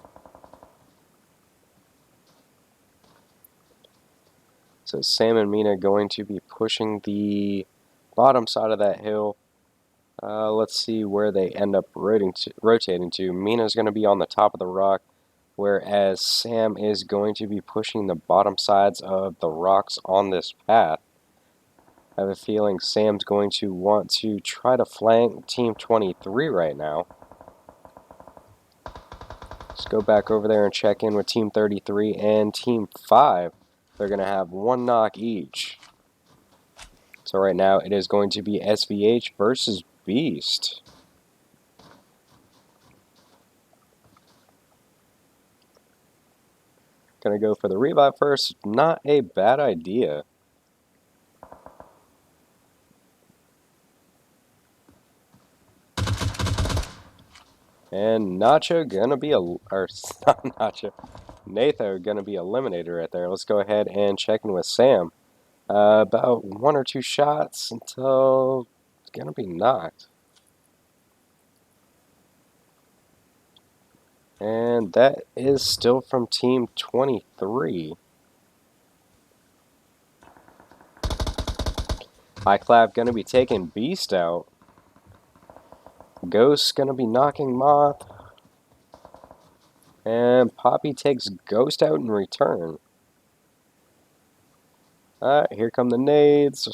So Sam and Mina going to be pushing the bottom side of that hill. Let's see where they end up rotating to. Mina's going to be on the top of the rock, whereas Sam is going to be pushing the bottom sides of the rocks on this path. I have a feeling Sam's going to want to try to flank Team 23 right now. Let's go back over there and check in with Team 33 and Team 5. They're going to have one knock each. So right now it is going to be SVH versus Beast. Gonna go for the revive first. Not a bad idea. And Nacho gonna be or not Nacho, Nathan gonna be eliminated right there. Let's go ahead and check in with Sam. About 1 or 2 shots until it's gonna be knocked. And that is still from Team 23. iClap going to be taking Beast out. Ghost going to be knocking Moth. And Poppy takes Ghost out in return. Here come the nades.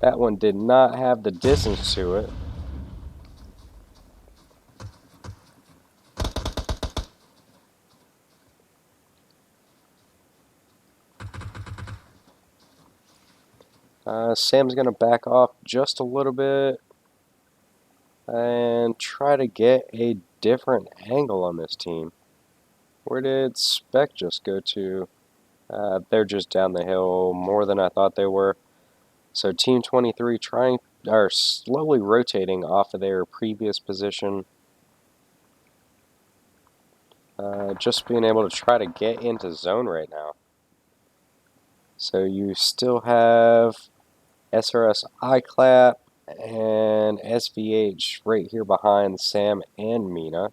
That one did not have the distance to it. Sam's going to back off just a little bit and try to get a different angle on this team. Where did Spec just go to? They're just down the hill more than I thought they were. So Team 23 are slowly rotating off of their previous position. Just being able to try to get into zone right now. So you still have SRS iClap and SVH right here behind Sam and Mina.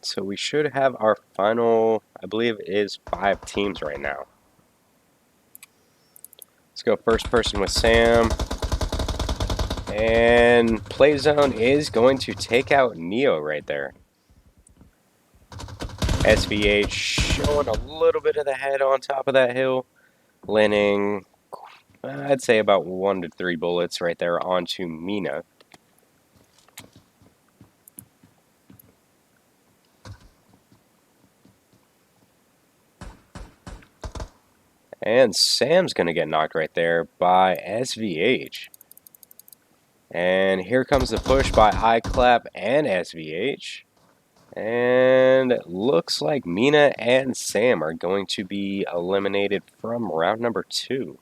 So we should have our final, I believe it is 5 teams right now. Let's go first person with Sam. And Playzone is going to take out Neo right there. SVH showing a little bit of the head on top of that hill. Landing, I'd say about 1 to 3 bullets right there onto Mina. And Sam's going to get knocked right there by SVH. And here comes the push by iClap and SVH. And it looks like Mina and Sam are going to be eliminated from round number 2.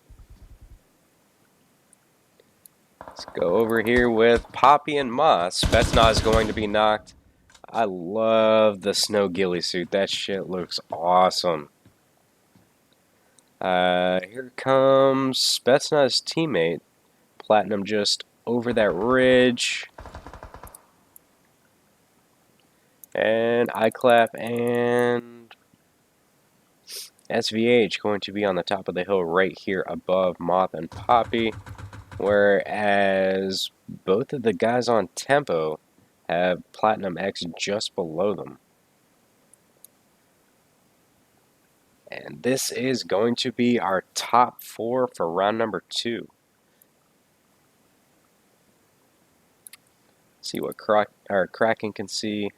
Let's go over here with Poppy and Moss. Spetsnaz is going to be knocked. I love the snow ghillie suit. That shit looks awesome. Here comes Spetsnaz teammate. Platinum just over that ridge. And iClap and SVH going to be on the top of the hill right here above Moth and Poppy. Whereas both of the guys on Tempo have Platinum X just below them. And this is going to be our top 4 for round number 2. See what Kraken can see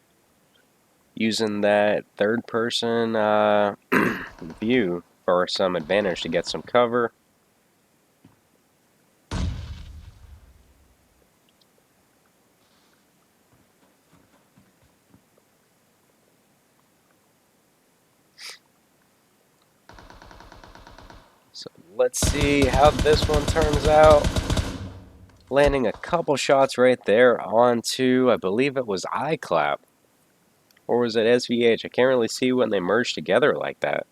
using that third person view for some advantage to get some cover. So let's see how this one turns out. Landing a couple shots right there onto, I believe it was iClap. Or was it SVH? I can't really see when they merged together like that.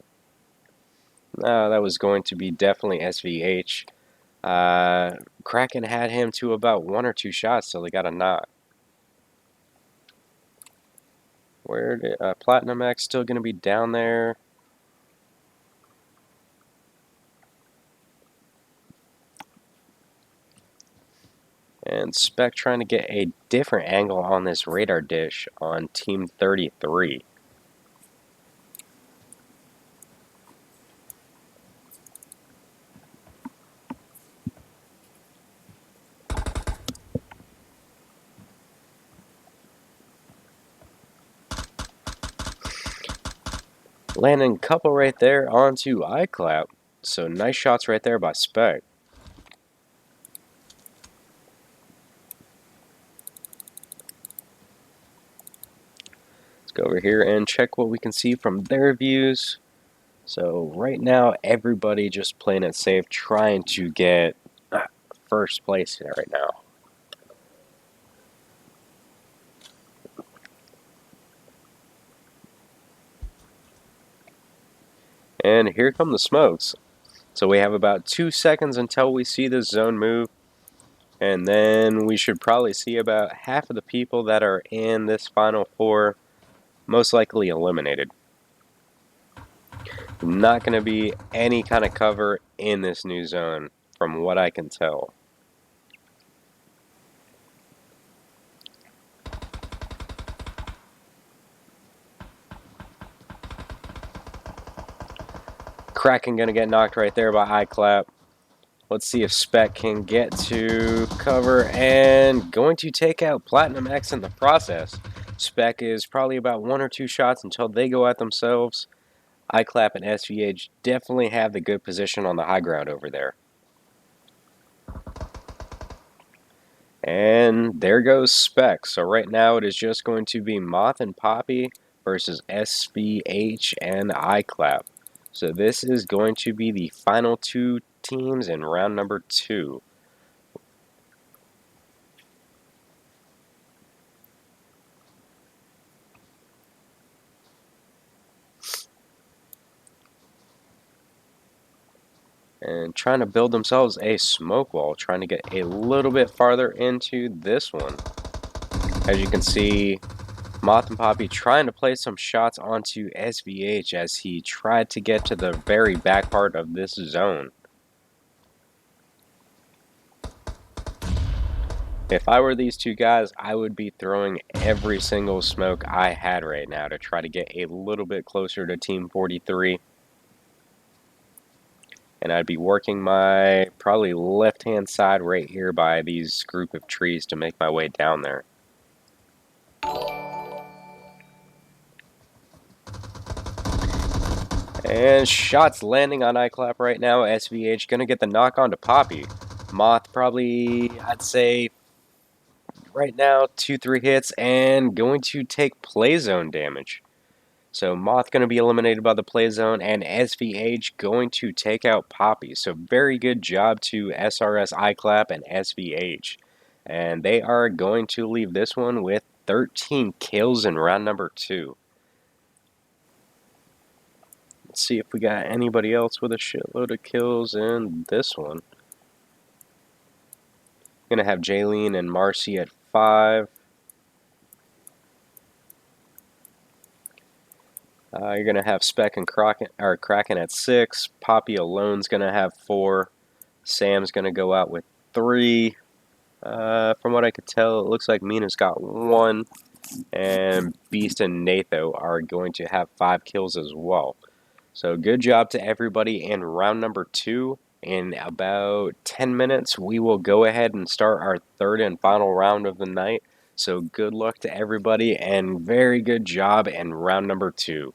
No, that was going to be definitely SVH. Kraken had him to about 1 or 2 shots till he got a knock. Where did Platinum X still going to be down there? And Spec trying to get a different angle on this radar dish on Team 33. Landing a couple right there onto iClap. So nice shots right there by Spec. Let's go over here and check what we can see from their views. So right now everybody just playing it safe, trying to get first place right now. And here come the smokes. So we have about 2 seconds until we see this zone move. And then we should probably see about half of the people that are in this final four most likely eliminated. Not going to be any kind of cover in this new zone from what I can tell. Kraken going to get knocked right there by iClap. Let's see if Spec can get to cover and going to take out Platinum X in the process. Spec is probably about 1 or 2 shots until they go at themselves. iClap and SVH definitely have the good position on the high ground over there. And there goes Spec. So right now it is just going to be Moth and Poppy versus SVH and iClap. So this is going to be the final 2 teams in round number 2. And trying to build themselves a smoke wall, trying to get a little bit farther into this one. As you can see, Moth and Poppy trying to play some shots onto SVH as he tried to get to the very back part of this zone. If I were these two guys, I would be throwing every single smoke I had right now to try to get a little bit closer to Team 43. And I'd be working my probably left-hand side right here by these group of trees to make my way down there. And shots landing on iClap right now. SVH going to get the knock on to Poppy. Moth probably, I'd say, right now, 2-3 hits and going to take play zone damage. So Moth going to be eliminated by the play zone, and SVH going to take out Poppy. So very good job to SRS iClap and SVH. And they are going to leave this one with 13 kills in round number 2. Let's see if we got anybody else with a shitload of kills in this one. Gonna have Jaylene and Marcy at 5. You're going to have Spec and Kraken at 6. Poppy alone's going to have 4. Sam's going to go out with 3. From what I could tell, it looks like Mina's got 1. And Beast and Natho are going to have 5 kills as well. So good job to everybody in round number 2. In about 10 minutes, we will go ahead and start our third and final round of the night. So good luck to everybody and very good job in round number 2.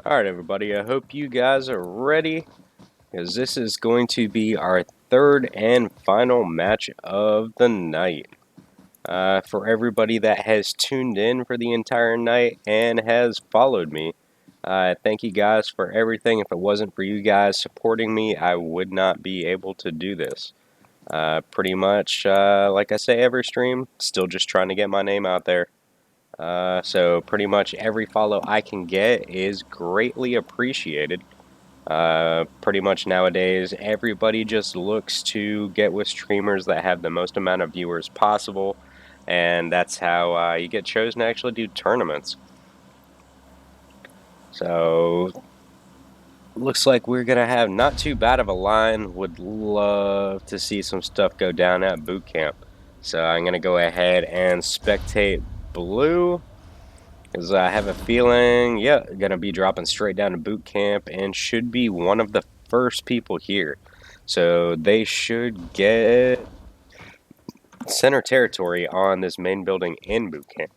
Alright everybody, I hope you guys are ready, because this is going to be our third and final match of the night. For everybody that has tuned in for the entire night and has followed me, thank you guys for everything. If it wasn't for you guys supporting me, I would not be able to do this. Pretty much, like I say every stream, still just trying to get my name out there. So pretty much every follow I can get is greatly appreciated. Pretty much nowadays, everybody just looks to get with streamers that have the most amount of viewers possible, and that's how you get chosen to actually do tournaments. So, looks like we're going to have not too bad of a line. Would love to see some stuff go down at boot camp. So I'm going to go ahead and spectate blue. Because I have a feeling, yeah, going to be dropping straight down to boot camp and should be one of the first people here. So they should get center territory on this main building in boot camp.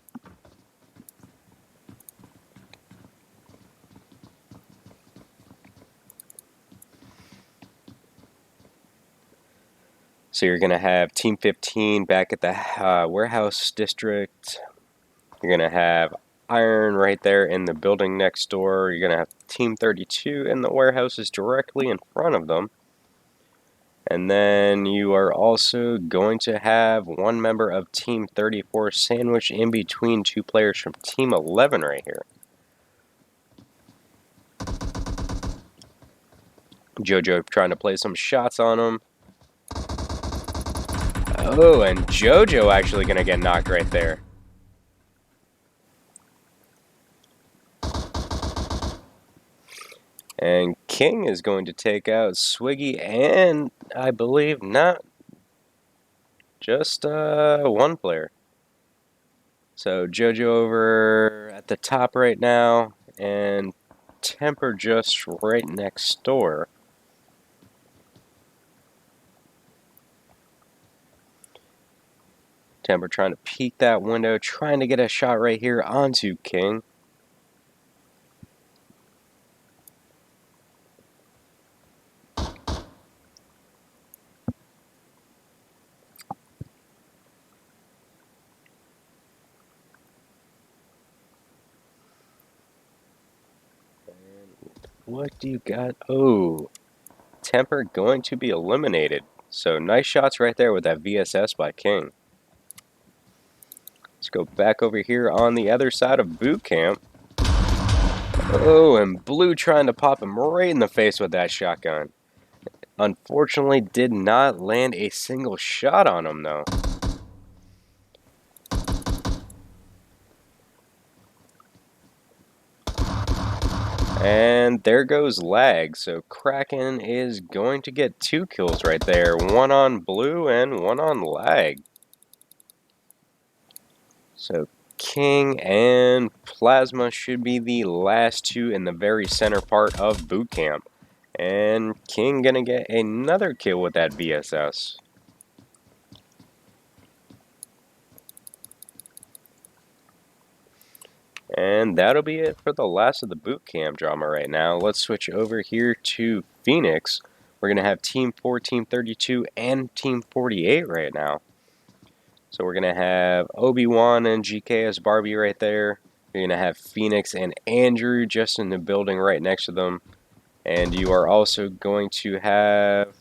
So you're going to have Team 15 back at the warehouse district. You're going to have Iron right there in the building next door. You're going to have Team 32 in the warehouses directly in front of them. And then you are also going to have one member of Team 34 sandwiched in between two players from Team 11 right here. JoJo trying to play some shots on him. Oh, and JoJo actually going to get knocked right there. And King is going to take out Swiggy and, I believe, not just one player. So JoJo over at the top right now, and Temper just right next door. Temper trying to peek that window, trying to get a shot right here onto King. What do you got? Oh, Temper going to be eliminated. So nice shots right there with that VSS by King. Let's go back over here on the other side of boot camp. Oh, and Blue trying to pop him right in the face with that shotgun. Unfortunately, did not land a single shot on him, though. And there goes lag. So Kraken is going to get 2 kills right there. One on Blue and one on lag. So King and Plasma should be the last two in the very center part of boot camp. And King gonna get another kill with that VSS. And that'll be it for the last of the boot camp drama right now. Let's switch over here to Phoenix. We're going to have Team 4, Team 32, and Team 48 right now. So we're going to have Obi-Wan and GKS Barbie right there. You're going to have Phoenix and Andrew just in the building right next to them. And you are also going to have, I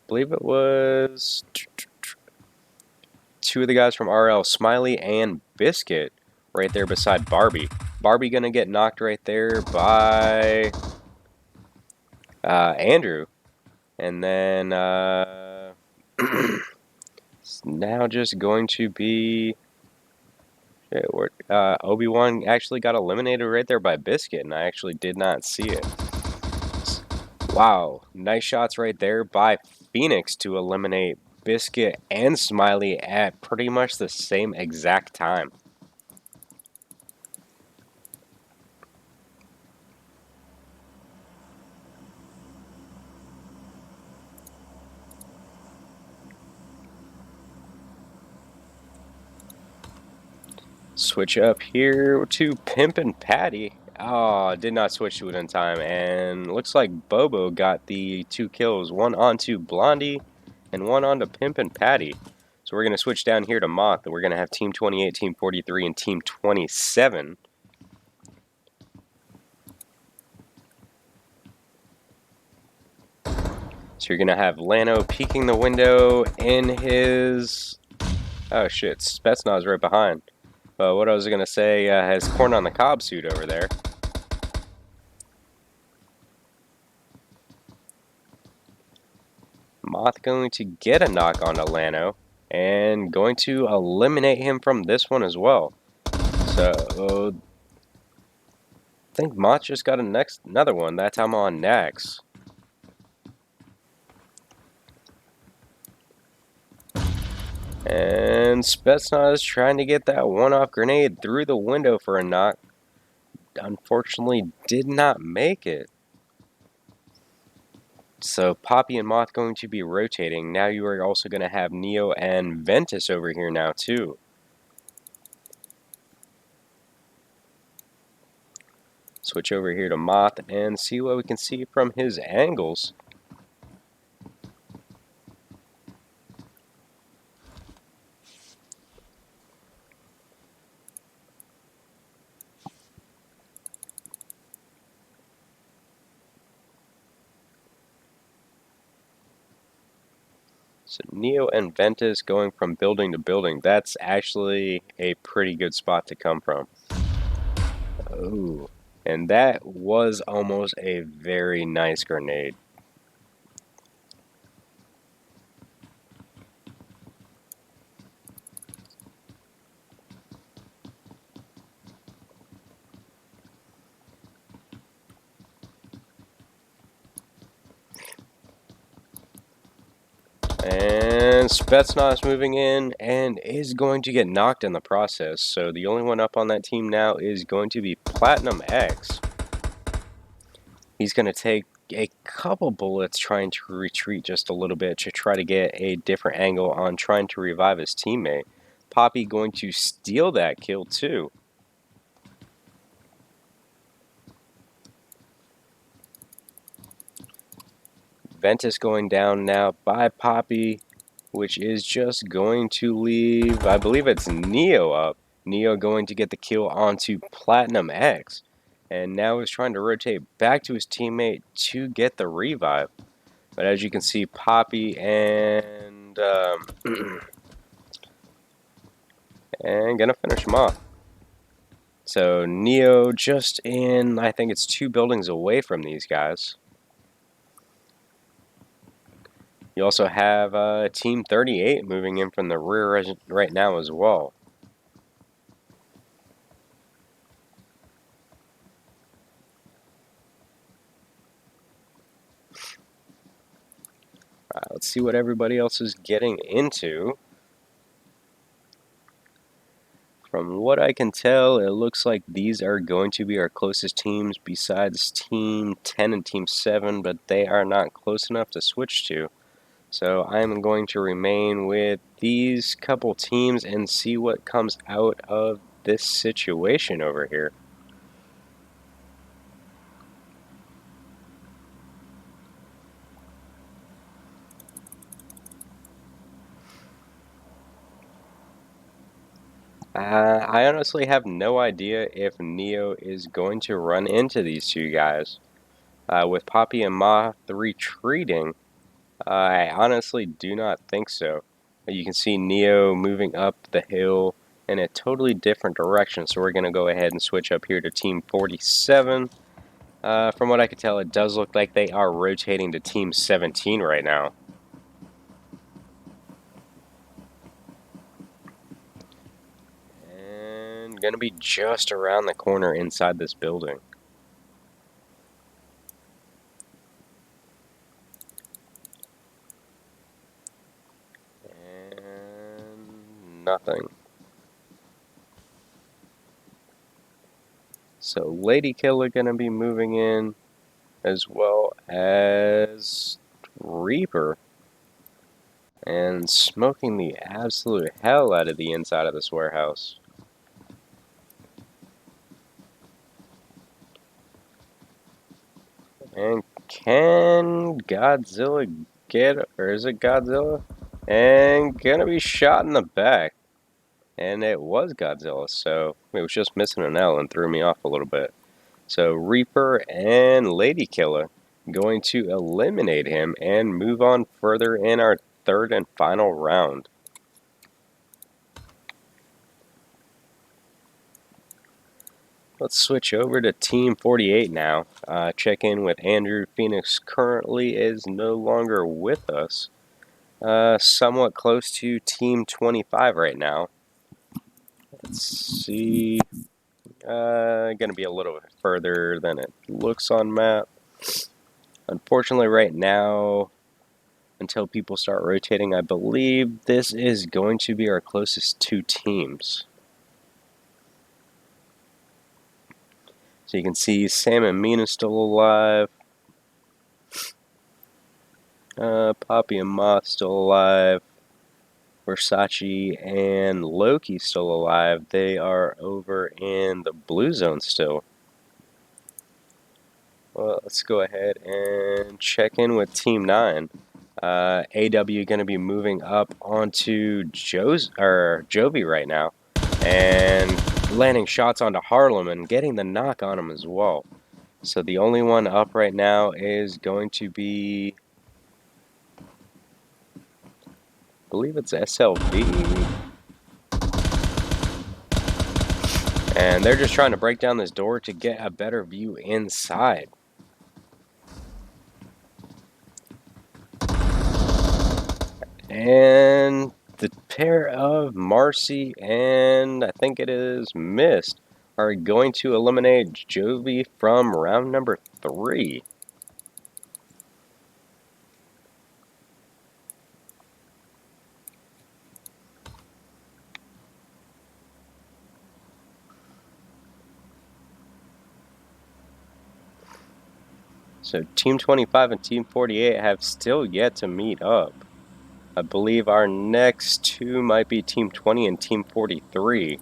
believe it was 2 of the guys from RL, Smiley and Biscuit, right there beside Barbie. Barbie gonna get knocked right there by Andrew. And then it's now just going to be Obi-Wan actually got eliminated right there by Biscuit, and I actually did not see it. Wow, nice shots right there by Phoenix to eliminate Biscuit and Smiley at pretty much the same exact time. Switch up here to Pimp and Patty. Oh, did not switch to it in time. And looks like Bobo got the 2 kills. One onto Blondie and one onto Pimp and Patty. So we're going to switch down here to Moth. And we're going to have Team 28, Team 43, and Team 27. So you're going to have Lano peeking the window in his... Oh shit, Spetsnaz right behind. What I was going to say, has corn on the cob suit over there. Moth going to get a knock on Lano and going to eliminate him from this one as well. So I think Moth just got another one. That time on Nax. And Spetsnaz trying to get that one-off grenade through the window for a knock. Unfortunately, did not make it. So Poppy and Moth going to be rotating. Now you are also going to have Neo and Ventus over here now too. Switch over here to Moth and see what we can see from his angles. So Neo and Ventus going from building to building. That's actually a pretty good spot to come from. Oh, and that was almost a very nice grenade. And Spetsnaz moving in and is going to get knocked in the process. So the only one up on that team now is going to be Platinum X. He's going to take a couple bullets trying to retreat just a little bit to try to get a different angle on trying to revive his teammate. Poppy going to steal that kill too. Ventus going down now by Poppy, which is just going to leave, I believe it's Neo up. Neo going to get the kill onto Platinum X. And now is trying to rotate back to his teammate to get the revive. But as you can see, Poppy and and gonna finish him off. So Neo just in, I think it's 2 buildings away from these guys. You also have Team 38 moving in from the rear right now as well. Let's see what everybody else is getting into. From what I can tell, it looks like these are going to be our closest teams besides Team 10 and Team 7, but they are not close enough to switch to. So I'm going to remain with these couple teams and see what comes out of this situation over here. I honestly have no idea if Neo is going to run into these 2 guys. With Poppy and Moth retreating, I honestly do not think so. You can see Neo moving up the hill in a totally different direction, so we're going to go ahead and switch up here to Team 47. From what I can tell, it does look like they are rotating to Team 17 right now. And going to be just around the corner inside this building. And nothing. So Lady Killer going to be moving in, as well as Reaper. And smoking the absolute hell out of the inside of this warehouse. And can Godzilla get, or is it Godzilla? And gonna be shot in the back. And it was Godzilla, so it was just missing an L and threw me off a little bit. So Reaper and Lady Killer going to eliminate him and move on further in our third and final round. Let's switch over to Team 48 now. Check in with Andrew. Phoenix currently is no longer with us. Somewhat close to Team 25 right now. Let's see. Going to be a little bit further than it looks on map. Unfortunately, right now, until people start rotating, I believe this is going to be our closest two teams. So you can see Sam and Mina still alive. Poppy and Moth still alive. Versace and Loki still alive. They are over in the blue zone still. Well, let's go ahead and check in with Team 9. AW going to be moving up onto Jovi right now. And landing shots onto Harlem and getting the knock on him as well. So the only one up right now is going to be, I believe it's SLV. And they're just trying to break down this door to get a better view inside. And the pair of Marcy and I think it is Mist are going to eliminate Jovi from round number 3. So Team 25 and Team 48 have still yet to meet up. I believe our next two might be Team 20 and Team 43.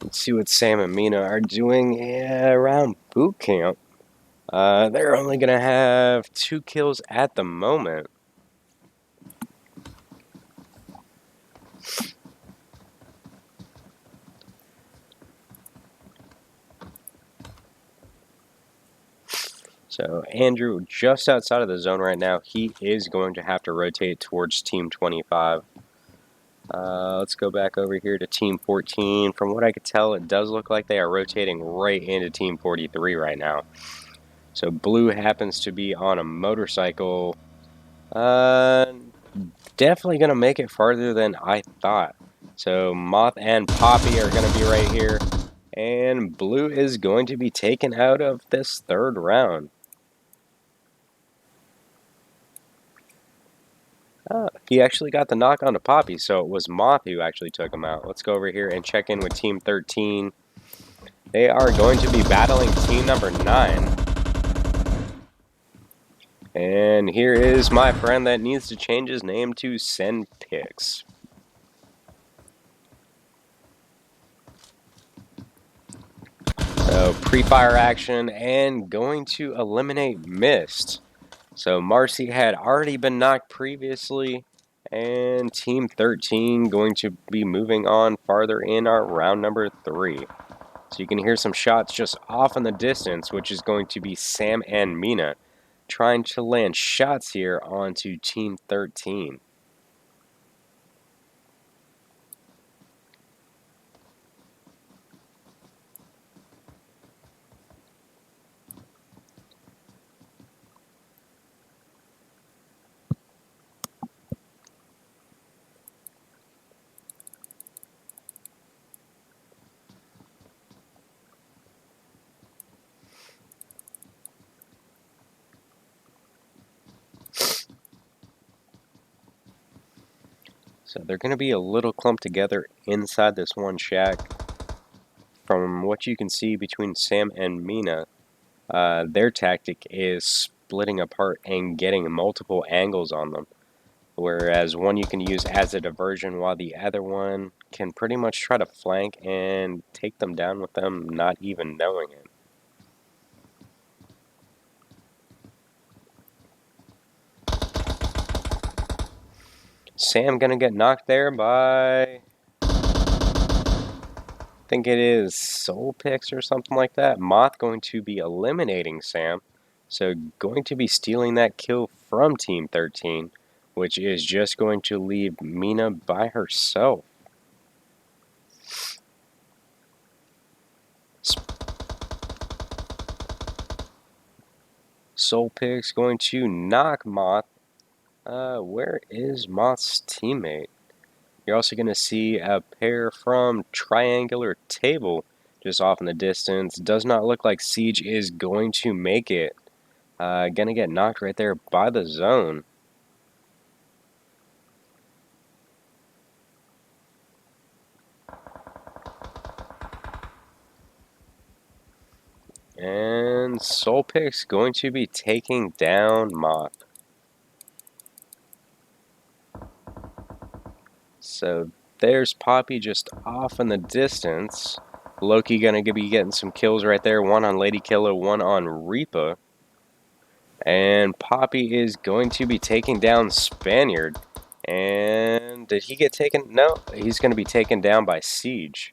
Let's see what Sam and Mina are doing around boot camp. They're only going to have 2 kills at the moment. So Andrew just outside of the zone right now. He is going to have to rotate towards Team 25. Let's go back over here to Team 14. From what I could tell, it does look like they are rotating right into Team 43 right now. So Blue happens to be on a motorcycle. Definitely going to make it farther than I thought. So Moth and Poppy are going to be right here. And Blue is going to be taken out of this third round. He actually got the knock onto Poppy, so it was Moth who actually took him out. Let's go over here and check in with Team 13. They are going to be battling Team number 9. And here is my friend that needs to change his name to Send Pics. So pre-fire action and going to eliminate Mist. So Marcy had already been knocked previously, and Team 13 going to be moving on farther in our round number 3. So you can hear some shots just off in the distance, which is going to be Sam and Mina trying to land shots here onto Team 13. So they're going to be a little clumped together inside this one shack. From what you can see between Sam and Mina, Their tactic is splitting apart and getting multiple angles on them. Whereas one you can use as a diversion while the other one can pretty much try to flank and take them down with them not even knowing it. Sam gonna get knocked there by, I think it is Soul Pix or something like that. Moth going to be eliminating Sam. So going to be stealing that kill from Team 13, which is just going to leave Mina by herself. Soul Pix going to knock Moth. Where is Moth's teammate? You're also going to see a pair from Triangular Table just off in the distance. Does not look like Siege is going to make it. Gonna get knocked right there by the zone. And Soulpix going to be taking down Moth. So there's Poppy just off in the distance. Loki gonna be getting some kills right there. One on Lady Killer, one on Reapa. And Poppy is going to be taking down Spaniard. And did he get taken? No, he's going to be taken down by Siege.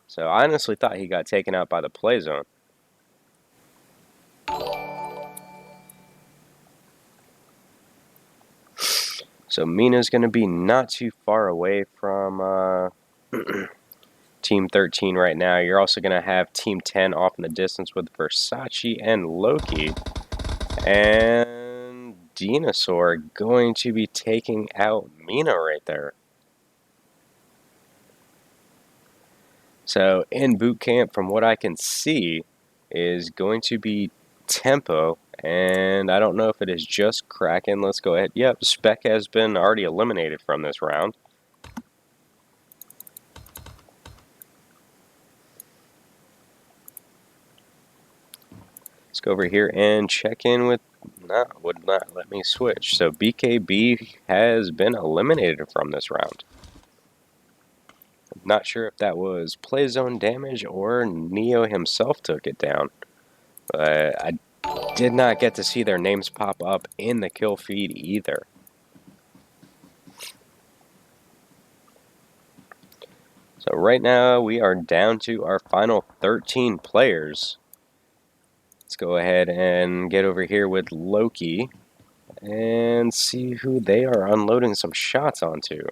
So I honestly thought he got taken out by the play zone. So Mina's going to be not too far away from Team 13 right now. You're also going to have Team 10 off in the distance with Versace and Loki. And Dinosaur going to be taking out Mina right there. So in boot camp, from what I can see, is going to be Tempo, and I don't know if it is just Kraken. Let's go ahead. Yep, Spec has been already eliminated from this round. Let's go over here and check in with, would not let me switch. So BKB has been eliminated from this round. Not sure if that was play zone damage or Neo himself took it down. But I did not get to see their names pop up in the kill feed either. So right now we are down to our final 13 players. Let's go ahead and get over here with Loki and see who they are unloading some shots onto.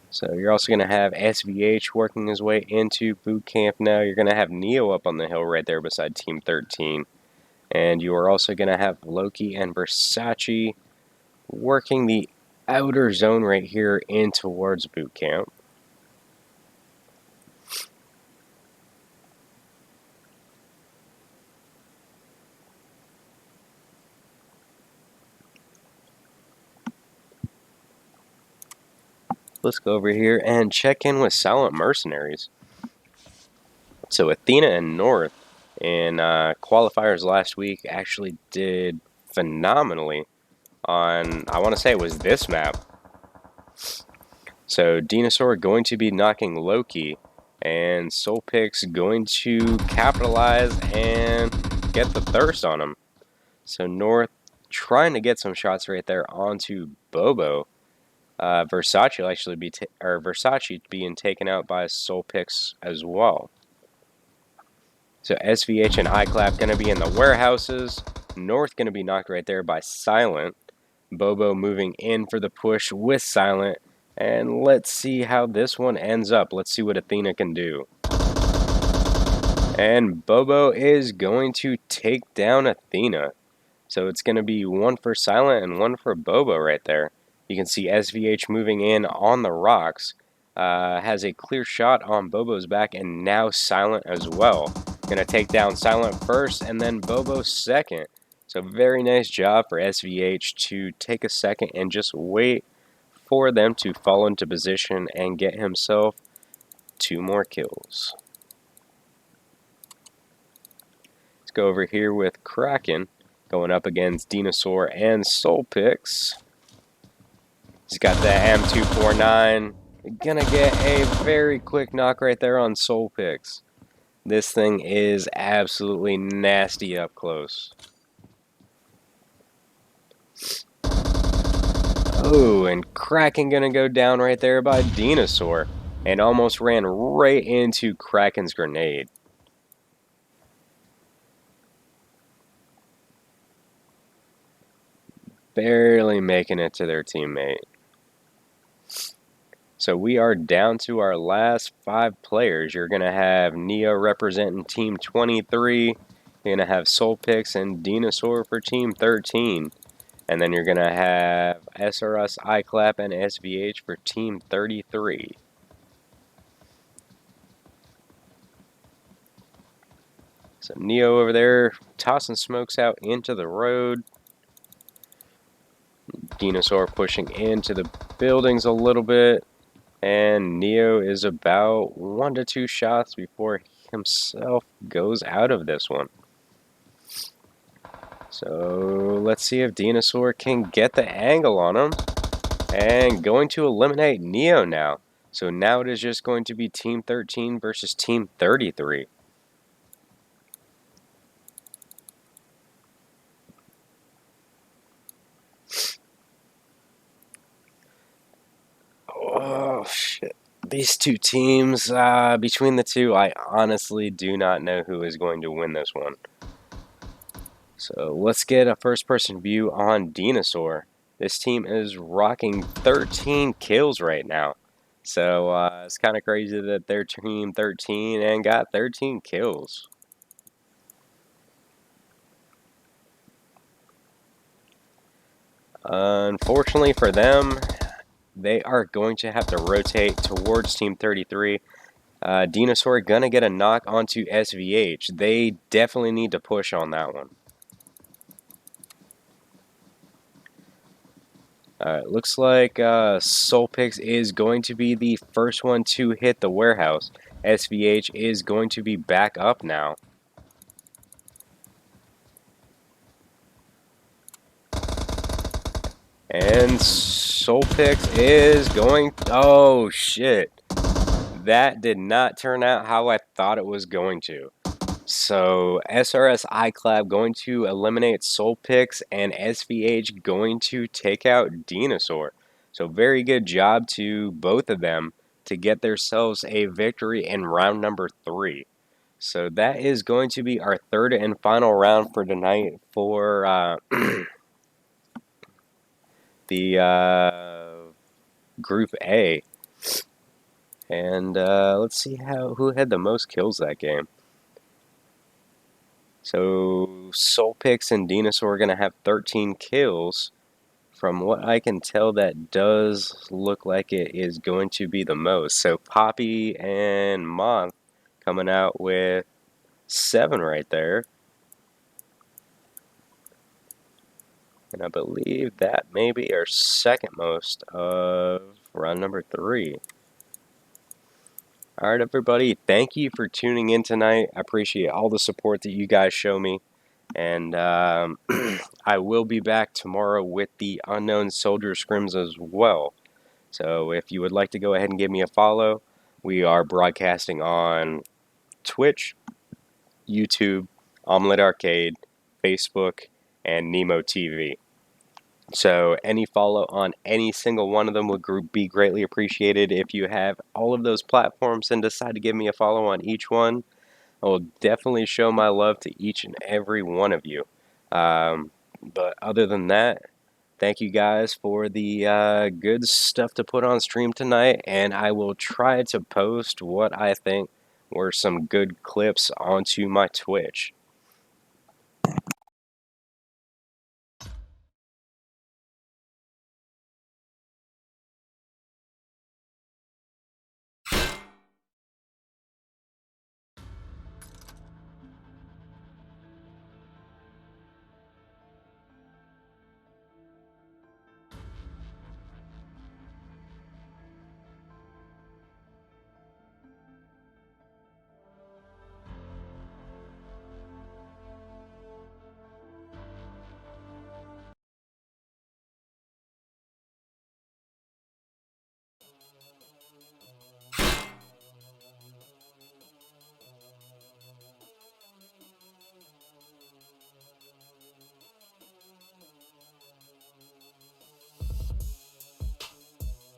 So you're also going to have SVH working his way into boot camp now. You're going to have Neo up on the hill right there beside Team 13. And you are also going to have Loki and Versace working the outer zone right here in towards boot camp. Let's go over here and check in with Silent Mercenaries. So Athena and North in qualifiers last week actually did phenomenally on, I want to say it was this map. So Dinosaur going to be knocking Loki, and Soulpix going to capitalize and get the thirst on him. So North trying to get some shots right there onto Bobo. Versace will actually be Versace being taken out by Soulpix as well. So SVH and iClap going to be in the warehouses. North going to be knocked right there by Silent. Bobo moving in for the push with Silent. And let's see how this one ends up. Let's see what Athena can do. And Bobo is going to take down Athena. So it's going to be one for Silent and one for Bobo right there. You can see SVH moving in on the rocks. Has a clear shot on Bobo's back, and now Silent as well. Going to take down Silent first and then Bobo second. So very nice job for SVH to take a second and just wait for them to fall into position and get himself 2 more kills. go over here with Kraken going up against Dinosaur and Soulpix. He's got the M249. Gonna get a very quick knock right there on Soulpix. This thing is absolutely nasty up close. Oh, and Kraken gonna go down right there by Dinosaur. And almost ran right into Kraken's grenade. Barely making it to their teammate. So we are down to our last 5 players. You're going to have Neo representing Team 23. You're going to have Soulpix and Dinosaur for Team 13. And then you're going to have SRS, iClap, and SVH for Team 33. So Neo over there tossing smokes out into the road. Dinosaur pushing into the buildings a little bit. And Neo is about 1 to 2 shots before himself goes out of this one. So let's see if Dinosaur can get the angle on him. And going to eliminate Neo now. So now it is just going to be Team 13 versus Team 33. Oh, shit. These two teams, between the two, I honestly do not know who is going to win this one. So let's get a first-person view on Dinosaur. This team is rocking 13 kills right now. So it's kind of crazy that they're Team 13 and got 13 kills. Unfortunately for them, they are going to have to rotate towards Team 33. Dinosaur gonna get a knock onto SVH. They definitely need to push on that one. Alright, looks like Soulpix is going to be the first one to hit the warehouse. SVH is going to be back up now. And Soulpix is going... Oh, shit. That did not turn out how I thought it was going to. So, SRS iClap going to eliminate Soulpix and SVH going to take out Dinosaur. So, very good job to both of them to get themselves a victory in round number 3. So, that is going to be our third and final round for tonight for the Group A. And let's see who had the most kills that game. So Soulpix and Dinosaur are going to have 13 kills. From what I can tell, that does look like it is going to be the most. So Poppy and Moth coming out with 7 right there. And I believe that may be our second most of round number 3. Alright, everybody, thank you for tuning in tonight. I appreciate all the support that you guys show me. And I will be back tomorrow with the Unknown Soldier Scrims as well. So if you would like to go ahead and give me a follow, we are broadcasting on Twitch, YouTube, Omelette Arcade, Facebook, and Nemo TV. So any follow on any single one of them would be greatly appreciated. If you have all of those platforms and decide to give me a follow on each one, I will definitely show my love to each and every one of you. But other than that, thank you guys for the good stuff to put on stream tonight, and I will try to post what I think were some good clips onto my Twitch.